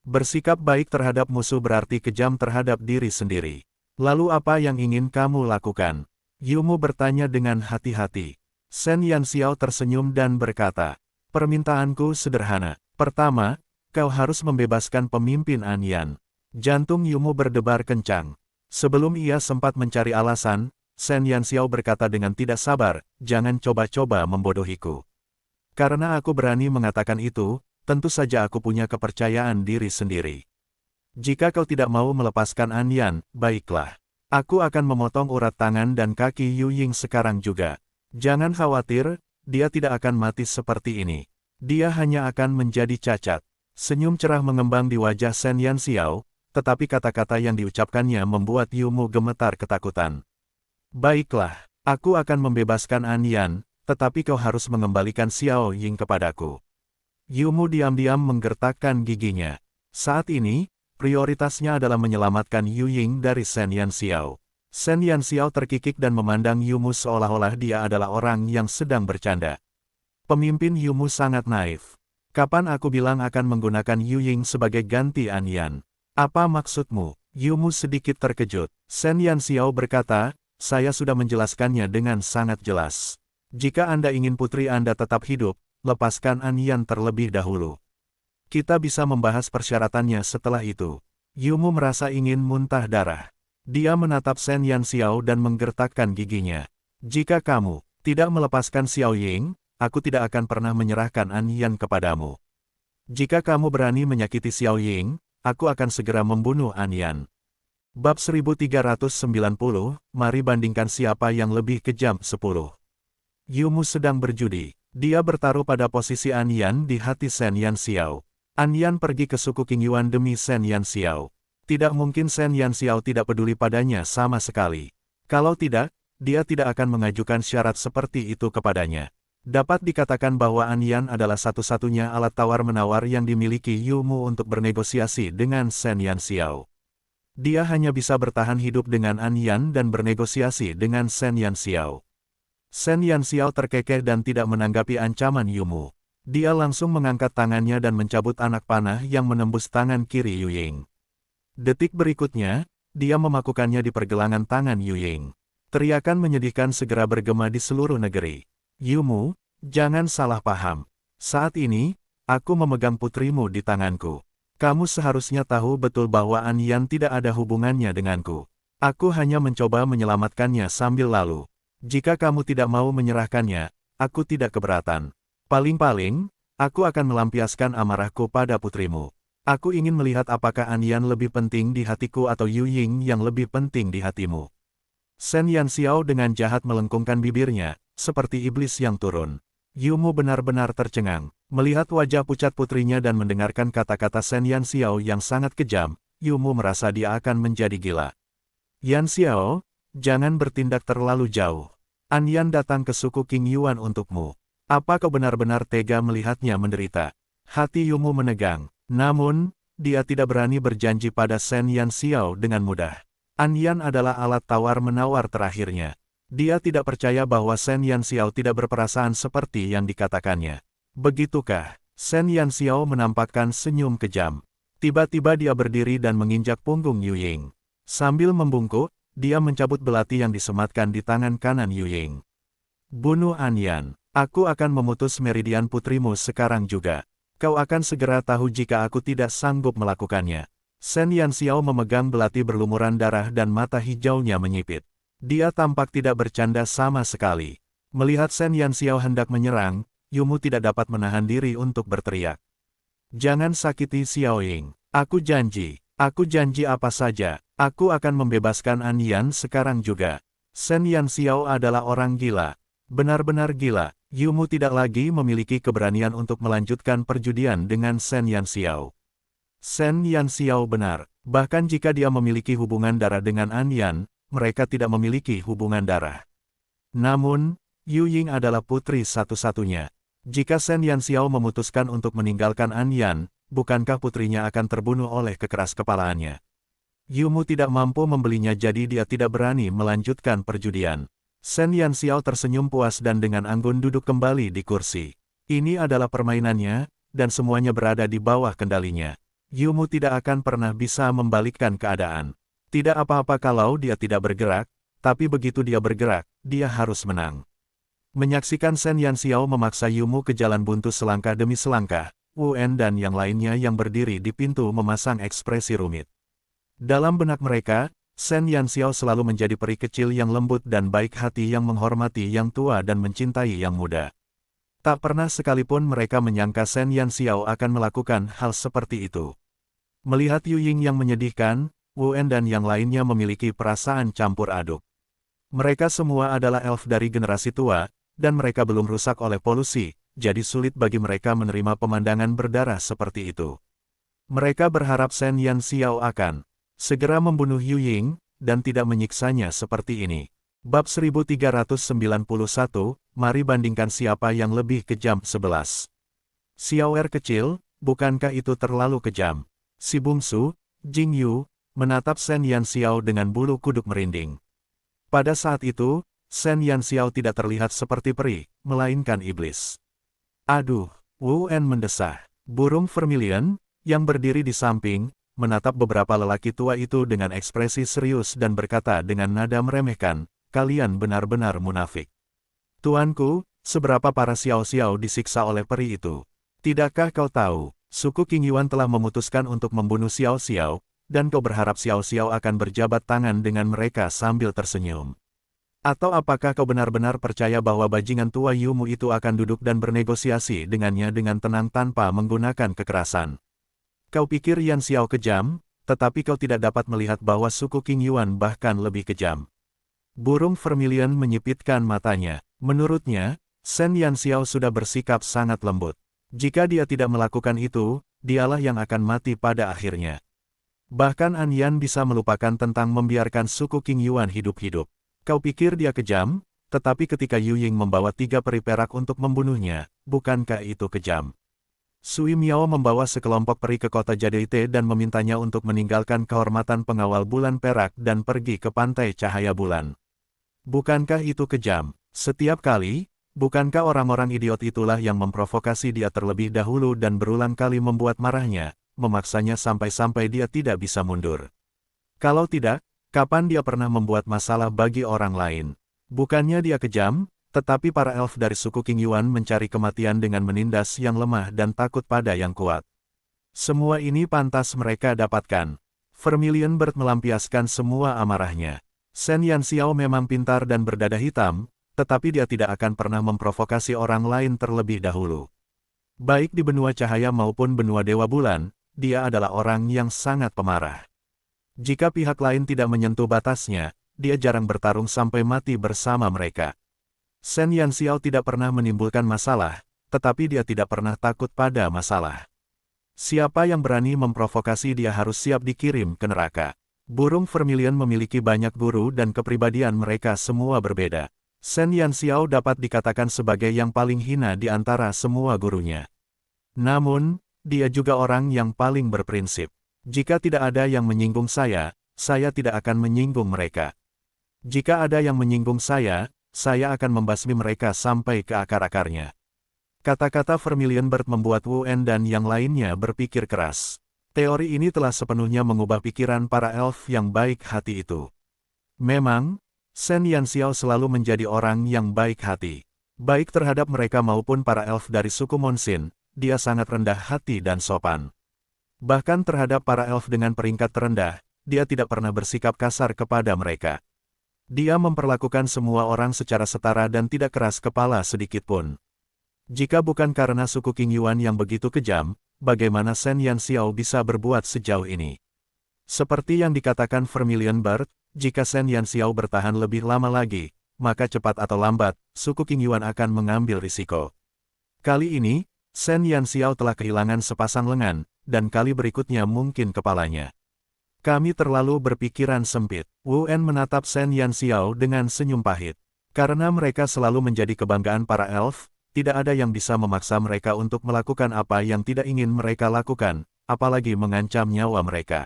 Bersikap baik terhadap musuh berarti kejam terhadap diri sendiri. Lalu apa yang ingin kamu lakukan? Yumu bertanya dengan hati-hati. Shen Yanxiao tersenyum dan berkata, "Permintaanku sederhana. Pertama, kau harus membebaskan pemimpin Anyan. Jantung Yumu berdebar kencang. Sebelum ia sempat mencari alasan, Shen Yanxiao berkata dengan tidak sabar, jangan coba-coba membodohiku. Karena aku berani mengatakan itu, tentu saja aku punya kepercayaan diri sendiri. Jika kau tidak mau melepaskan Anyan, baiklah. Aku akan memotong urat tangan dan kaki Yu Ying sekarang juga. Jangan khawatir, dia tidak akan mati seperti ini. Dia hanya akan menjadi cacat. Senyum cerah mengembang di wajah Shen Yanxiao, tetapi kata-kata yang diucapkannya membuat Yumu gemetar ketakutan. Baiklah, aku akan membebaskan Anyan, tetapi kau harus mengembalikan Xiao Ying kepadaku. Yumu diam-diam menggertakkan giginya. Saat ini, prioritasnya adalah menyelamatkan Yu Ying dari Shen Yanxiao. Shen Yanxiao terkikik dan memandang Yumu seolah-olah dia adalah orang yang sedang bercanda. Pemimpin Yumu sangat naif. Kapan aku bilang akan menggunakan Yu Ying sebagai ganti Anyan? Apa maksudmu? Yumu sedikit terkejut. Shen Yanxiao berkata, saya sudah menjelaskannya dengan sangat jelas. Jika Anda ingin putri Anda tetap hidup, lepaskan Anyan terlebih dahulu. Kita bisa membahas persyaratannya setelah itu. Yumu merasa ingin muntah darah. Dia menatap Shen Yanxiao dan menggertakkan giginya. Jika kamu tidak melepaskan Xiao Ying, aku tidak akan pernah menyerahkan Anyan kepadamu. Jika kamu berani menyakiti Xiao Ying, aku akan segera membunuh Anyan. Bab 1390, mari bandingkan siapa yang lebih kejam 10. Yumu sedang berjudi. Dia bertaruh pada posisi Anyan di hati Shen Yanxiao. Anyan pergi ke suku King Yuan demi Shen Yanxiao. Tidak mungkin Shen Yanxiao tidak peduli padanya sama sekali. Kalau tidak, dia tidak akan mengajukan syarat seperti itu kepadanya. Dapat dikatakan bahwa Anyan adalah satu-satunya alat tawar-menawar yang dimiliki Yumu untuk bernegosiasi dengan Shen Yanxiao. Dia hanya bisa bertahan hidup dengan Anyan dan bernegosiasi dengan Shen Yanxiao. Shen Yanxiao terkekeh dan tidak menanggapi ancaman Yumu. Dia langsung mengangkat tangannya dan mencabut anak panah yang menembus tangan kiri Yu Ying. Detik berikutnya, dia memakukannya di pergelangan tangan Yu Ying. Teriakan menyedihkan segera bergema di seluruh negeri. Yumu, jangan salah paham. Saat ini, aku memegang putrimu di tanganku. Kamu seharusnya tahu betul bahwa Anyan tidak ada hubungannya denganku. Aku hanya mencoba menyelamatkannya sambil lalu. Jika kamu tidak mau menyerahkannya, aku tidak keberatan. Paling-paling, aku akan melampiaskan amarahku pada putrimu. Aku ingin melihat apakah Anyan lebih penting di hatiku atau Yu Ying yang lebih penting di hatimu. Shen Yanxiao dengan jahat melengkungkan bibirnya, seperti iblis yang turun. Yumu benar-benar tercengang. Melihat wajah pucat putrinya dan mendengarkan kata-kata Shen Yanxiao yang sangat kejam, Yumu merasa dia akan menjadi gila. Yanxiao, jangan bertindak terlalu jauh. Anyan datang ke suku King Yuan untukmu. Apa kau benar-benar tega melihatnya menderita? Hati Yumu menegang. Namun, dia tidak berani berjanji pada Shen Yanxiao dengan mudah. Anyan adalah alat tawar-menawar terakhirnya. Dia tidak percaya bahwa Shen Yanxiao tidak berperasaan seperti yang dikatakannya. Begitukah? Shen Yanxiao menampakkan senyum kejam. Tiba-tiba dia berdiri dan menginjak punggung Yu Ying. Sambil membungkuk, dia mencabut belati yang disematkan di tangan kanan Yu Ying. Bunuh Anyan. Aku akan memutus meridian putrimu sekarang juga. Kau akan segera tahu jika aku tidak sanggup melakukannya. Shen Yanxiao memegang belati berlumuran darah dan mata hijaunya menyipit. Dia tampak tidak bercanda sama sekali. Melihat Shen Yanxiao hendak menyerang, Yumu tidak dapat menahan diri untuk berteriak. Jangan sakiti Xiao Ying. Aku janji apa saja. Aku akan membebaskan Anyan sekarang juga. Shen Yanxiao adalah orang gila. Benar-benar gila. Yumu tidak lagi memiliki keberanian untuk melanjutkan perjudian dengan Shen Yanxiao. Shen Yanxiao benar. Bahkan jika dia memiliki hubungan darah dengan Anyan, mereka tidak memiliki hubungan darah. Namun, Yu Ying adalah putri satu-satunya. Jika Shen Yanxiao memutuskan untuk meninggalkan Anyan, bukankah putrinya akan terbunuh oleh kekeras kepalaannya? Yumu tidak mampu membelinya jadi dia tidak berani melanjutkan perjudian. Shen Yanxiao tersenyum puas dan dengan anggun duduk kembali di kursi. Ini adalah permainannya, dan semuanya berada di bawah kendalinya. Yumu tidak akan pernah bisa membalikkan keadaan. Tidak apa-apa kalau dia tidak bergerak, tapi begitu dia bergerak, dia harus menang. Menyaksikan Shen Yanxiao memaksa Yumu ke jalan buntu selangkah demi selangkah, Wu En dan yang lainnya yang berdiri di pintu memasang ekspresi rumit. Dalam benak mereka, Shen Yanxiao selalu menjadi peri kecil yang lembut dan baik hati yang menghormati yang tua dan mencintai yang muda. Tak pernah sekalipun mereka menyangka Shen Yanxiao akan melakukan hal seperti itu. Melihat Yu Ying yang menyedihkan, Wu En dan yang lainnya memiliki perasaan campur aduk. Mereka semua adalah elf dari generasi tua, dan mereka belum rusak oleh polusi, jadi sulit bagi mereka menerima pemandangan berdarah seperti itu. Mereka berharap Shen Yanxiao akan segera membunuh Yu Ying, dan tidak menyiksanya seperti ini. Bab 1391, mari bandingkan siapa yang lebih kejam 11. Xiaoer kecil, bukankah itu terlalu kejam? Si bungsu, Jing Yu, menatap Shen Yanxiao dengan bulu kuduk merinding. Pada saat itu, Shen Yanxiao tidak terlihat seperti peri, melainkan iblis. Aduh, Wu En mendesah. Burung vermilion, yang berdiri di samping, menatap beberapa lelaki tua itu dengan ekspresi serius dan berkata dengan nada meremehkan, kalian benar-benar munafik. Tuanku, seberapa para Xiao-Xiao disiksa oleh peri itu? Tidakkah kau tahu, suku King Yuan telah memutuskan untuk membunuh Xiao-Xiao, dan kau berharap Xiao-Xiao akan berjabat tangan dengan mereka sambil tersenyum? Atau apakah kau benar-benar percaya bahwa bajingan tua Yumu itu akan duduk dan bernegosiasi dengannya dengan tenang tanpa menggunakan kekerasan? Kau pikir Yan Xiao kejam, tetapi kau tidak dapat melihat bahwa suku King Yuan bahkan lebih kejam. Burung vermilion menyipitkan matanya. Menurutnya, Shen Yanxiao sudah bersikap sangat lembut. Jika dia tidak melakukan itu, dialah yang akan mati pada akhirnya. Bahkan An Yan bisa melupakan tentang membiarkan suku King Yuan hidup-hidup. Kau pikir dia kejam, tetapi ketika Yu Ying membawa 3 peri perak untuk membunuhnya, bukankah itu kejam? Sui Miao membawa sekelompok peri ke kota Jadaite dan memintanya untuk meninggalkan kehormatan pengawal bulan perak dan pergi ke pantai cahaya bulan. Bukankah itu kejam? Setiap kali, bukankah orang-orang idiot itulah yang memprovokasi dia terlebih dahulu dan berulang kali membuat marahnya, memaksanya sampai-sampai dia tidak bisa mundur. Kalau tidak, kapan dia pernah membuat masalah bagi orang lain? Bukannya dia kejam, tetapi para elf dari suku King Yuan mencari kematian dengan menindas yang lemah dan takut pada yang kuat. Semua ini pantas mereka dapatkan. Vermilion Bird melampiaskan semua amarahnya. Shen Yanxiao memang pintar dan berdada hitam, tetapi dia tidak akan pernah memprovokasi orang lain terlebih dahulu. Baik di benua cahaya maupun benua dewa bulan, dia adalah orang yang sangat pemarah. Jika pihak lain tidak menyentuh batasnya, dia jarang bertarung sampai mati bersama mereka. Shen Yanxiao tidak pernah menimbulkan masalah, tetapi dia tidak pernah takut pada masalah. Siapa yang berani memprovokasi dia harus siap dikirim ke neraka. Burung vermilion memiliki banyak guru dan kepribadian mereka semua berbeda. Shen Yanxiao dapat dikatakan sebagai yang paling hina di antara semua gurunya. Namun, dia juga orang yang paling berprinsip. Jika tidak ada yang menyinggung saya tidak akan menyinggung mereka. Jika ada yang menyinggung saya akan membasmi mereka sampai ke akar-akarnya. Kata-kata Vermilion Bird membuat Wu En dan yang lainnya berpikir keras. Teori ini telah sepenuhnya mengubah pikiran para elf yang baik hati itu. Memang, Shen Yanxiao selalu menjadi orang yang baik hati. Baik terhadap mereka maupun para elf dari suku Monsin, dia sangat rendah hati dan sopan. Bahkan terhadap para elf dengan peringkat terendah, dia tidak pernah bersikap kasar kepada mereka. Dia memperlakukan semua orang secara setara dan tidak keras kepala sedikitpun. Jika bukan karena suku King Yuan yang begitu kejam, bagaimana Shen Yanxiao bisa berbuat sejauh ini? Seperti yang dikatakan Vermilion Bird, jika Shen Yanxiao bertahan lebih lama lagi, maka cepat atau lambat, suku King Yuan akan mengambil risiko. Kali ini, Shen Yanxiao telah kehilangan sepasang lengan, dan kali berikutnya mungkin kepalanya. Kami terlalu berpikiran sempit. Wu En menatap Shen Yanxiao dengan senyum pahit. Karena mereka selalu menjadi kebanggaan para elf, tidak ada yang bisa memaksa mereka untuk melakukan apa yang tidak ingin mereka lakukan, apalagi mengancam nyawa mereka.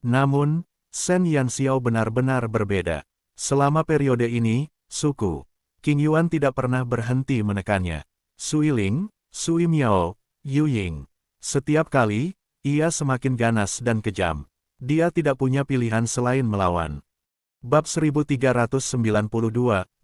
Namun, Shen Yanxiao benar-benar berbeda. Selama periode ini, suku King Yuan tidak pernah berhenti menekannya. Sui Ling, Sui Miao, Yu Ying. Setiap kali, ia semakin ganas dan kejam. Dia tidak punya pilihan selain melawan. Bab 1392,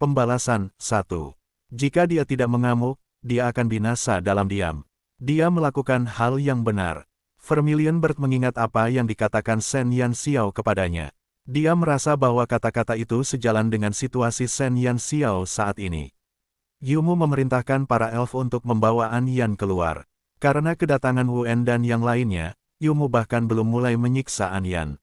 Pembalasan, 1. Jika dia tidak mengamuk, dia akan binasa dalam diam. Dia melakukan hal yang benar. Vermilion Bird mengingat apa yang dikatakan Shen Yanxiao kepadanya. Dia merasa bahwa kata-kata itu sejalan dengan situasi Shen Yanxiao saat ini. Yumu memerintahkan para elf untuk membawa An Yan keluar. Karena kedatangan Wu En dan yang lainnya, Yumu bahkan belum mulai menyiksa An Yan.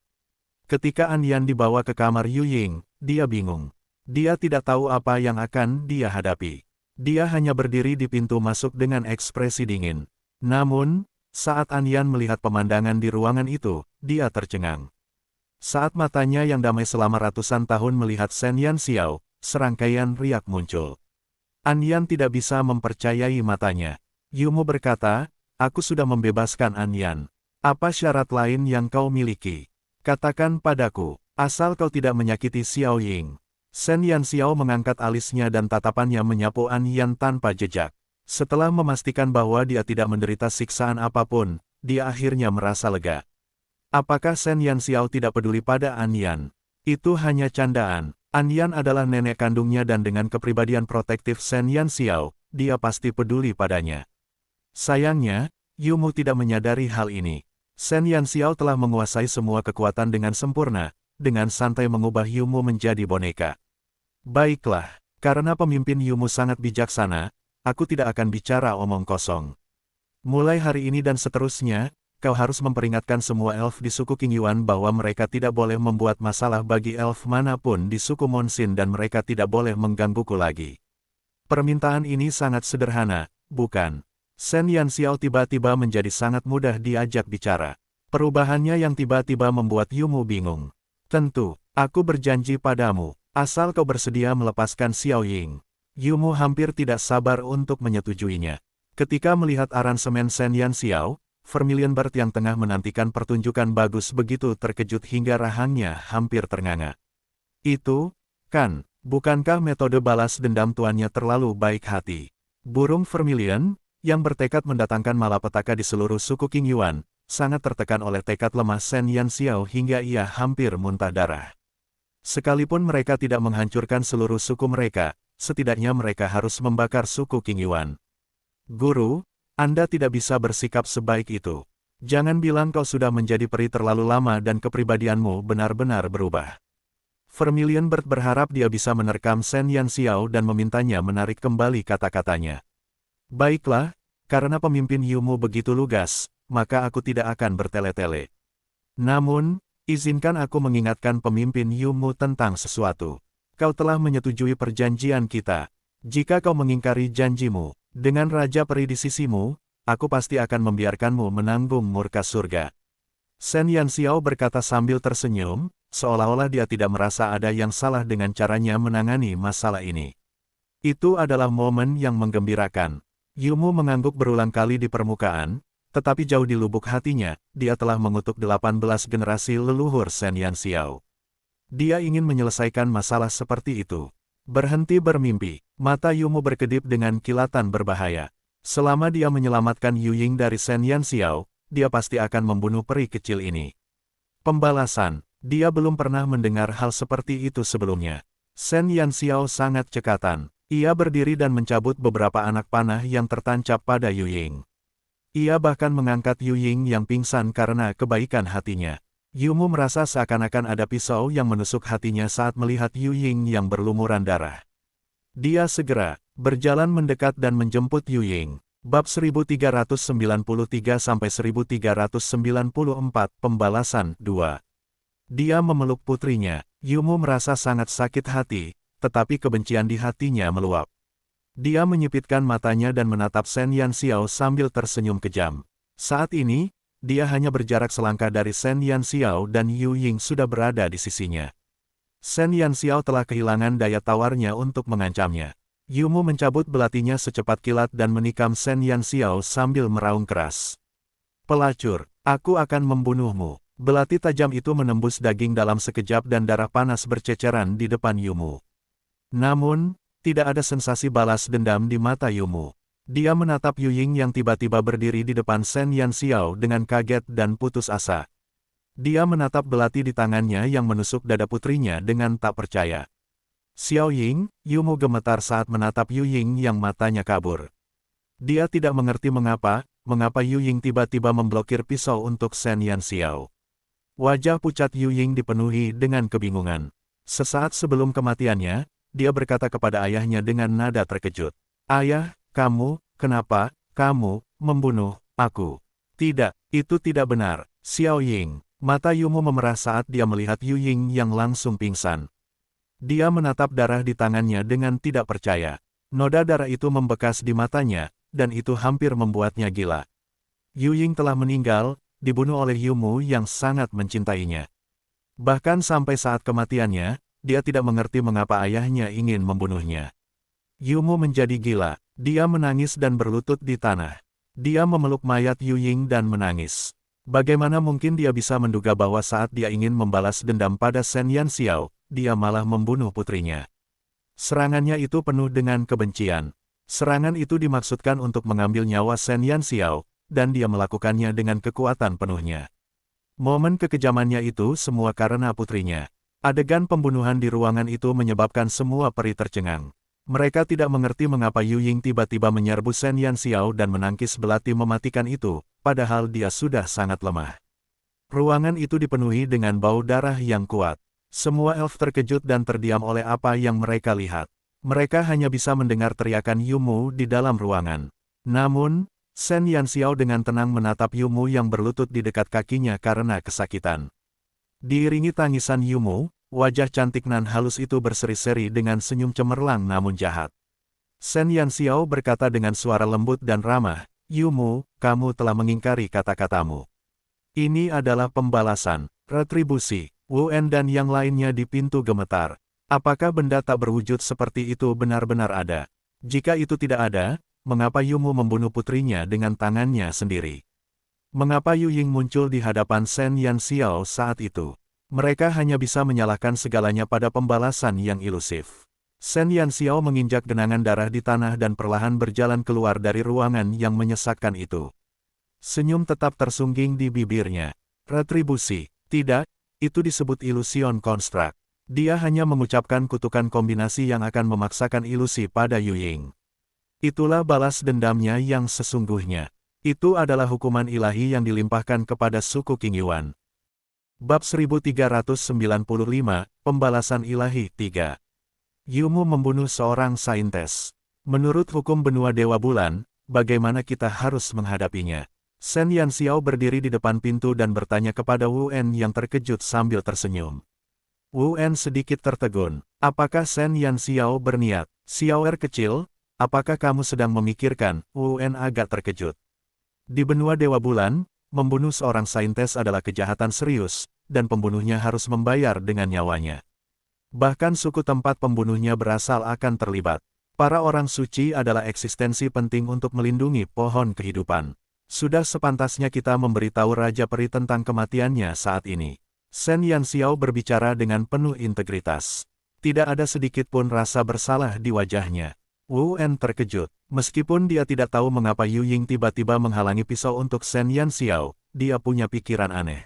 Ketika An Yan dibawa ke kamar Yu Ying, dia bingung. Dia tidak tahu apa yang akan dia hadapi. Dia hanya berdiri di pintu masuk dengan ekspresi dingin. Namun, saat An Yan melihat pemandangan di ruangan itu, dia tercengang. Saat matanya yang damai selama ratusan tahun melihat Shen Yanxiao, serangkaian riak muncul. An Yan tidak bisa mempercayai matanya. Yumu berkata, "Aku sudah membebaskan An Yan. Apa syarat lain yang kau miliki? Katakan padaku, asal kau tidak menyakiti Xiao Ying." Shen Yanxiao mengangkat alisnya dan tatapannya menyapu An Yan tanpa jejak. Setelah memastikan bahwa dia tidak menderita siksaan apapun, dia akhirnya merasa lega. Apakah Shen Yanxiao tidak peduli pada An Yan? Itu hanya candaan. An Yan adalah nenek kandungnya dan dengan kepribadian protektif Shen Yanxiao, dia pasti peduli padanya. Sayangnya, Yumu tidak menyadari hal ini. Shen Yanxiao telah menguasai semua kekuatan dengan sempurna, dengan santai mengubah Yumu menjadi boneka. Baiklah, karena pemimpin Yumu sangat bijaksana, aku tidak akan bicara omong kosong. Mulai hari ini dan seterusnya, kau harus memperingatkan semua elf di suku Qingyuan bahwa mereka tidak boleh membuat masalah bagi elf manapun di suku Monsin dan mereka tidak boleh menggangguku lagi. Permintaan ini sangat sederhana, bukan? Shen Yanxiao tiba-tiba menjadi sangat mudah diajak bicara. Perubahannya yang tiba-tiba membuat Yumu bingung. Tentu, aku berjanji padamu, asal kau bersedia melepaskan Xiao Ying. Yumu hampir tidak sabar untuk menyetujuinya. Ketika melihat aransemen Shen Yanxiao, Vermilion Bird yang tengah menantikan pertunjukan bagus begitu terkejut hingga rahangnya hampir ternganga. Itu, kan, bukankah metode balas dendam tuannya terlalu baik hati? Burung Vermilion, yang bertekad mendatangkan malapetaka di seluruh suku Qingyuan, sangat tertekan oleh tekad lemah Shen Yanxiao hingga ia hampir muntah darah. Sekalipun mereka tidak menghancurkan seluruh suku mereka, setidaknya mereka harus membakar suku Qingyuan. Guru, Anda tidak bisa bersikap sebaik itu. Jangan bilang kau sudah menjadi peri terlalu lama dan kepribadianmu benar-benar berubah. Vermilion Bird berharap dia bisa menerkam Shen Yanxiao dan memintanya menarik kembali kata-katanya. Baiklah, karena pemimpin Yumu begitu lugas, maka aku tidak akan bertele-tele. Namun, izinkan aku mengingatkan pemimpin Yumu tentang sesuatu. Kau telah menyetujui perjanjian kita. Jika kau mengingkari janjimu, dengan Raja Peri di sisimu, aku pasti akan membiarkanmu menanggung murka surga. Shen Yanxiao berkata sambil tersenyum, seolah-olah dia tidak merasa ada yang salah dengan caranya menangani masalah ini. Itu adalah momen yang menggembirakan. Yumu mengangguk berulang kali di permukaan, tetapi jauh di lubuk hatinya, dia telah mengutuk 18 generasi leluhur Shen Yanxiao. Dia ingin menyelesaikan masalah seperti itu. Berhenti bermimpi, mata Yumu berkedip dengan kilatan berbahaya. Selama dia menyelamatkan Yu Ying dari Shen Yanxiao, dia pasti akan membunuh peri kecil ini. Pembalasan, dia belum pernah mendengar hal seperti itu sebelumnya. Shen Yanxiao sangat cekatan. Ia berdiri dan mencabut beberapa anak panah yang tertancap pada Yu Ying. Ia bahkan mengangkat Yu Ying yang pingsan karena kebaikan hatinya. Yumu merasa seakan-akan ada pisau yang menusuk hatinya saat melihat Yu Ying yang berlumuran darah. Dia segera berjalan mendekat dan menjemput Yu Ying. Bab 1393-1394 Pembalasan 2. Dia memeluk putrinya. Yumu merasa sangat sakit hati, tetapi kebencian di hatinya meluap. Dia menyipitkan matanya dan menatap Shen Yanxiao sambil tersenyum kejam. Saat ini, dia hanya berjarak selangkah dari Shen Yanxiao dan Yu Ying sudah berada di sisinya. Shen Yanxiao telah kehilangan daya tawarnya untuk mengancamnya. Yumu mencabut belatinya secepat kilat dan menikam Shen Yanxiao sambil meraung keras. Pelacur, aku akan membunuhmu. Belati tajam itu menembus daging dalam sekejap dan darah panas berceceran di depan Yumu. Namun, tidak ada sensasi balas dendam di mata Yumu. Dia menatap Yu Ying yang tiba-tiba berdiri di depan Shen Yanxiao dengan kaget dan putus asa. Dia menatap belati di tangannya yang menusuk dada putrinya dengan tak percaya. Xiao Ying, Yumu gemetar saat menatap Yu Ying yang matanya kabur. Dia tidak mengerti mengapa, mengapa Yu Ying tiba-tiba memblokir pisau untuk Shen Yanxiao? Wajah pucat Yu Ying dipenuhi dengan kebingungan. Sesaat sebelum kematiannya, dia berkata kepada ayahnya dengan nada terkejut. Ayah, kenapa kamu membunuh aku? Tidak, itu tidak benar, Xiao Ying. Mata Yumu memerah saat dia melihat Yu Ying yang langsung pingsan. Dia menatap darah di tangannya dengan tidak percaya. Noda darah itu membekas di matanya, dan itu hampir membuatnya gila. Yu Ying telah meninggal, dibunuh oleh Yumu yang sangat mencintainya. Bahkan sampai saat kematiannya, dia tidak mengerti mengapa ayahnya ingin membunuhnya. Yumu menjadi gila, dia menangis dan berlutut di tanah. Dia memeluk mayat Yu Ying dan menangis. Bagaimana mungkin dia bisa menduga bahwa saat dia ingin membalas dendam pada Shen Yanxiao, dia malah membunuh putrinya. Serangannya itu penuh dengan kebencian. Serangan itu dimaksudkan untuk mengambil nyawa Shen Yanxiao, dan dia melakukannya dengan kekuatan penuhnya. Momen kekejamannya itu semua karena putrinya. Adegan pembunuhan di ruangan itu menyebabkan semua peri tercengang. Mereka tidak mengerti mengapa Yu Ying tiba-tiba menyerbu Shen Yanxiao dan menangkis belati mematikan itu, padahal dia sudah sangat lemah. Ruangan itu dipenuhi dengan bau darah yang kuat. Semua elf terkejut dan terdiam oleh apa yang mereka lihat. Mereka hanya bisa mendengar teriakan Yumu di dalam ruangan. Namun, Shen Yanxiao dengan tenang menatap Yumu yang berlutut di dekat kakinya karena kesakitan. Diiringi tangisan Yumu, wajah cantik nan halus itu berseri-seri dengan senyum cemerlang namun jahat. Shen Yanxiao berkata dengan suara lembut dan ramah, Yumu, kamu telah mengingkari kata-katamu. Ini adalah pembalasan, retribusi. Wu En dan yang lainnya di pintu gemetar. Apakah benda tak berwujud seperti itu benar-benar ada? Jika itu tidak ada, mengapa Yumu membunuh putrinya dengan tangannya sendiri? Mengapa Yu Ying muncul di hadapan Shen Yanxiao saat itu? Mereka hanya bisa menyalahkan segalanya pada pembalasan yang ilusif. Shen Yanxiao menginjak genangan darah di tanah dan perlahan berjalan keluar dari ruangan yang menyesakkan itu. Senyum tetap tersungging di bibirnya. Retribusi, tidak, itu disebut ilusion konstruk. Dia hanya mengucapkan kutukan kombinasi yang akan memaksakan ilusi pada Yu Ying. Itulah balas dendamnya yang sesungguhnya. Itu adalah hukuman ilahi yang dilimpahkan kepada suku Qing Yuan. Bab 1395, Pembalasan Ilahi 3. Yumu membunuh seorang saintes. Menurut hukum benua Dewa Bulan, bagaimana kita harus menghadapinya? Shen Yanxiao berdiri di depan pintu dan bertanya kepada Wu En yang terkejut sambil tersenyum. Wu En sedikit tertegun. Apakah Shen Yanxiao berniat? Xiaoer kecil, apakah kamu sedang memikirkan? Wu En agak terkejut. Di benua Dewa Bulan, membunuh seorang saintes adalah kejahatan serius, dan pembunuhnya harus membayar dengan nyawanya. Bahkan suku tempat pembunuhnya berasal akan terlibat. Para orang suci adalah eksistensi penting untuk melindungi pohon kehidupan. Sudah sepantasnya kita memberitahu Raja Peri tentang kematiannya saat ini. Shen Yanxiao berbicara dengan penuh integritas. Tidak ada sedikit pun rasa bersalah di wajahnya. Wu En terkejut. Meskipun dia tidak tahu mengapa Yu Ying tiba-tiba menghalangi pisau untuk Shen Yanxiao, dia punya pikiran aneh.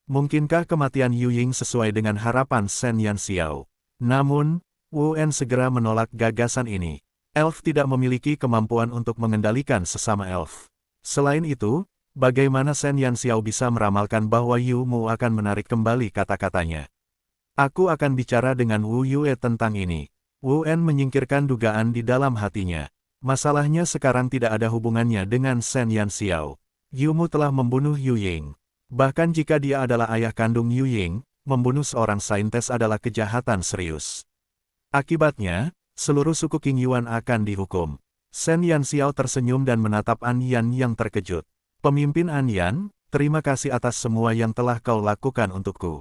Mungkinkah kematian Yu Ying sesuai dengan harapan Shen Yanxiao? Namun, Wu En segera menolak gagasan ini. Elf tidak memiliki kemampuan untuk mengendalikan sesama elf. Selain itu, bagaimana Shen Yanxiao bisa meramalkan bahwa Yu Mu akan menarik kembali kata-katanya? Aku akan bicara dengan Wu Yue tentang ini. Wu En menyingkirkan dugaan di dalam hatinya. Masalahnya sekarang tidak ada hubungannya dengan Shen Yanxiao. Yu Mu telah membunuh Yu Ying. Bahkan jika dia adalah ayah kandung Yu Ying, membunuh seorang saintes adalah kejahatan serius. Akibatnya, seluruh suku Qing Yuan akan dihukum. Shen Yanxiao tersenyum dan menatap An Yan yang terkejut. Pemimpin An Yan, terima kasih atas semua yang telah kau lakukan untukku.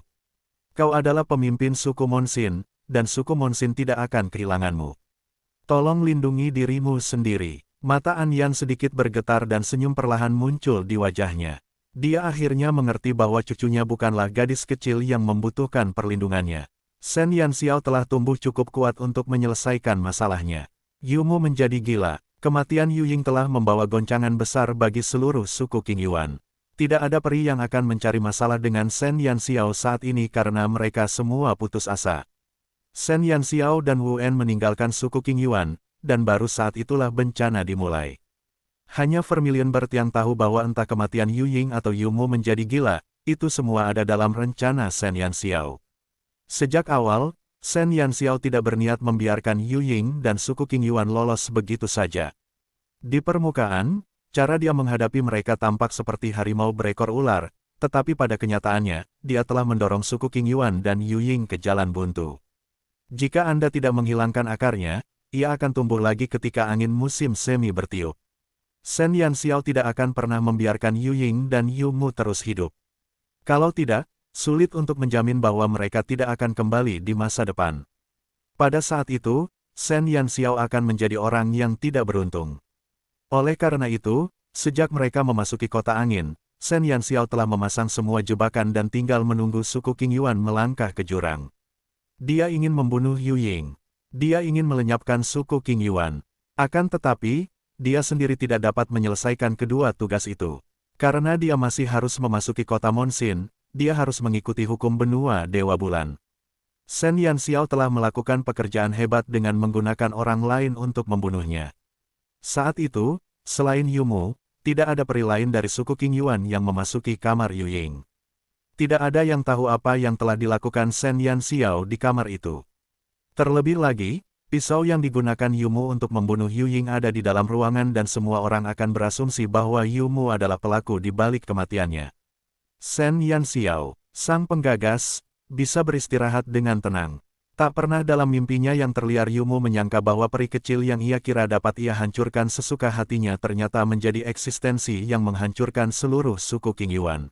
Kau adalah pemimpin suku Monsin, dan suku Monsin tidak akan kehilanganmu. Tolong lindungi dirimu sendiri. Mata An Yan sedikit bergetar dan senyum perlahan muncul di wajahnya. Dia akhirnya mengerti bahwa cucunya bukanlah gadis kecil yang membutuhkan perlindungannya. Shen Yanxiao telah tumbuh cukup kuat untuk menyelesaikan masalahnya. Yu Mu menjadi gila. Kematian Yu Ying telah membawa goncangan besar bagi seluruh suku Qing Yuan. Tidak ada peri yang akan mencari masalah dengan Shen Yanxiao saat ini karena mereka semua putus asa. Shen Yanxiao dan Wu En meninggalkan suku Qing Yuan, dan baru saat itulah bencana dimulai. Hanya Vermilion Bird yang tahu bahwa entah kematian Yu Ying atau Yu Mu menjadi gila, itu semua ada dalam rencana Shen Yanxiao. Sejak awal, Shen Yanxiao tidak berniat membiarkan Yu Ying dan suku Qing Yuan lolos begitu saja. Di permukaan, cara dia menghadapi mereka tampak seperti harimau berekor ular, tetapi pada kenyataannya, dia telah mendorong suku Qing Yuan dan Yu Ying ke jalan buntu. Jika Anda tidak menghilangkan akarnya, ia akan tumbuh lagi ketika angin musim semi bertiup. Shen Yanxiao tidak akan pernah membiarkan Yu Ying dan Yu Mu terus hidup. Kalau tidak, sulit untuk menjamin bahwa mereka tidak akan kembali di masa depan. Pada saat itu, Shen Yanxiao akan menjadi orang yang tidak beruntung. Oleh karena itu, sejak mereka memasuki kota angin, Shen Yanxiao telah memasang semua jebakan dan tinggal menunggu suku Qing Yuan melangkah ke jurang. Dia ingin membunuh Yu Ying. Dia ingin melenyapkan suku Qing Yuan. Akan tetapi, dia sendiri tidak dapat menyelesaikan kedua tugas itu. Karena dia masih harus memasuki kota Monsin, dia harus mengikuti hukum benua Dewa Bulan. Shen Yanxiao telah melakukan pekerjaan hebat dengan menggunakan orang lain untuk membunuhnya. Saat itu, selain Yu Mu, tidak ada peri lain dari suku Qing Yuan yang memasuki kamar Yu Ying. Tidak ada yang tahu apa yang telah dilakukan Shen Yanxiao di kamar itu. Terlebih lagi, pisau yang digunakan Yu Mu untuk membunuh Yu Ying ada di dalam ruangan dan semua orang akan berasumsi bahwa Yu Mu adalah pelaku di balik kematiannya. Shen Yanxiao, sang penggagas, bisa beristirahat dengan tenang. Tak pernah dalam mimpinya yang terliar Yu Mu menyangka bahwa peri kecil yang ia kira dapat ia hancurkan sesuka hatinya ternyata menjadi eksistensi yang menghancurkan seluruh suku Qing Yuan.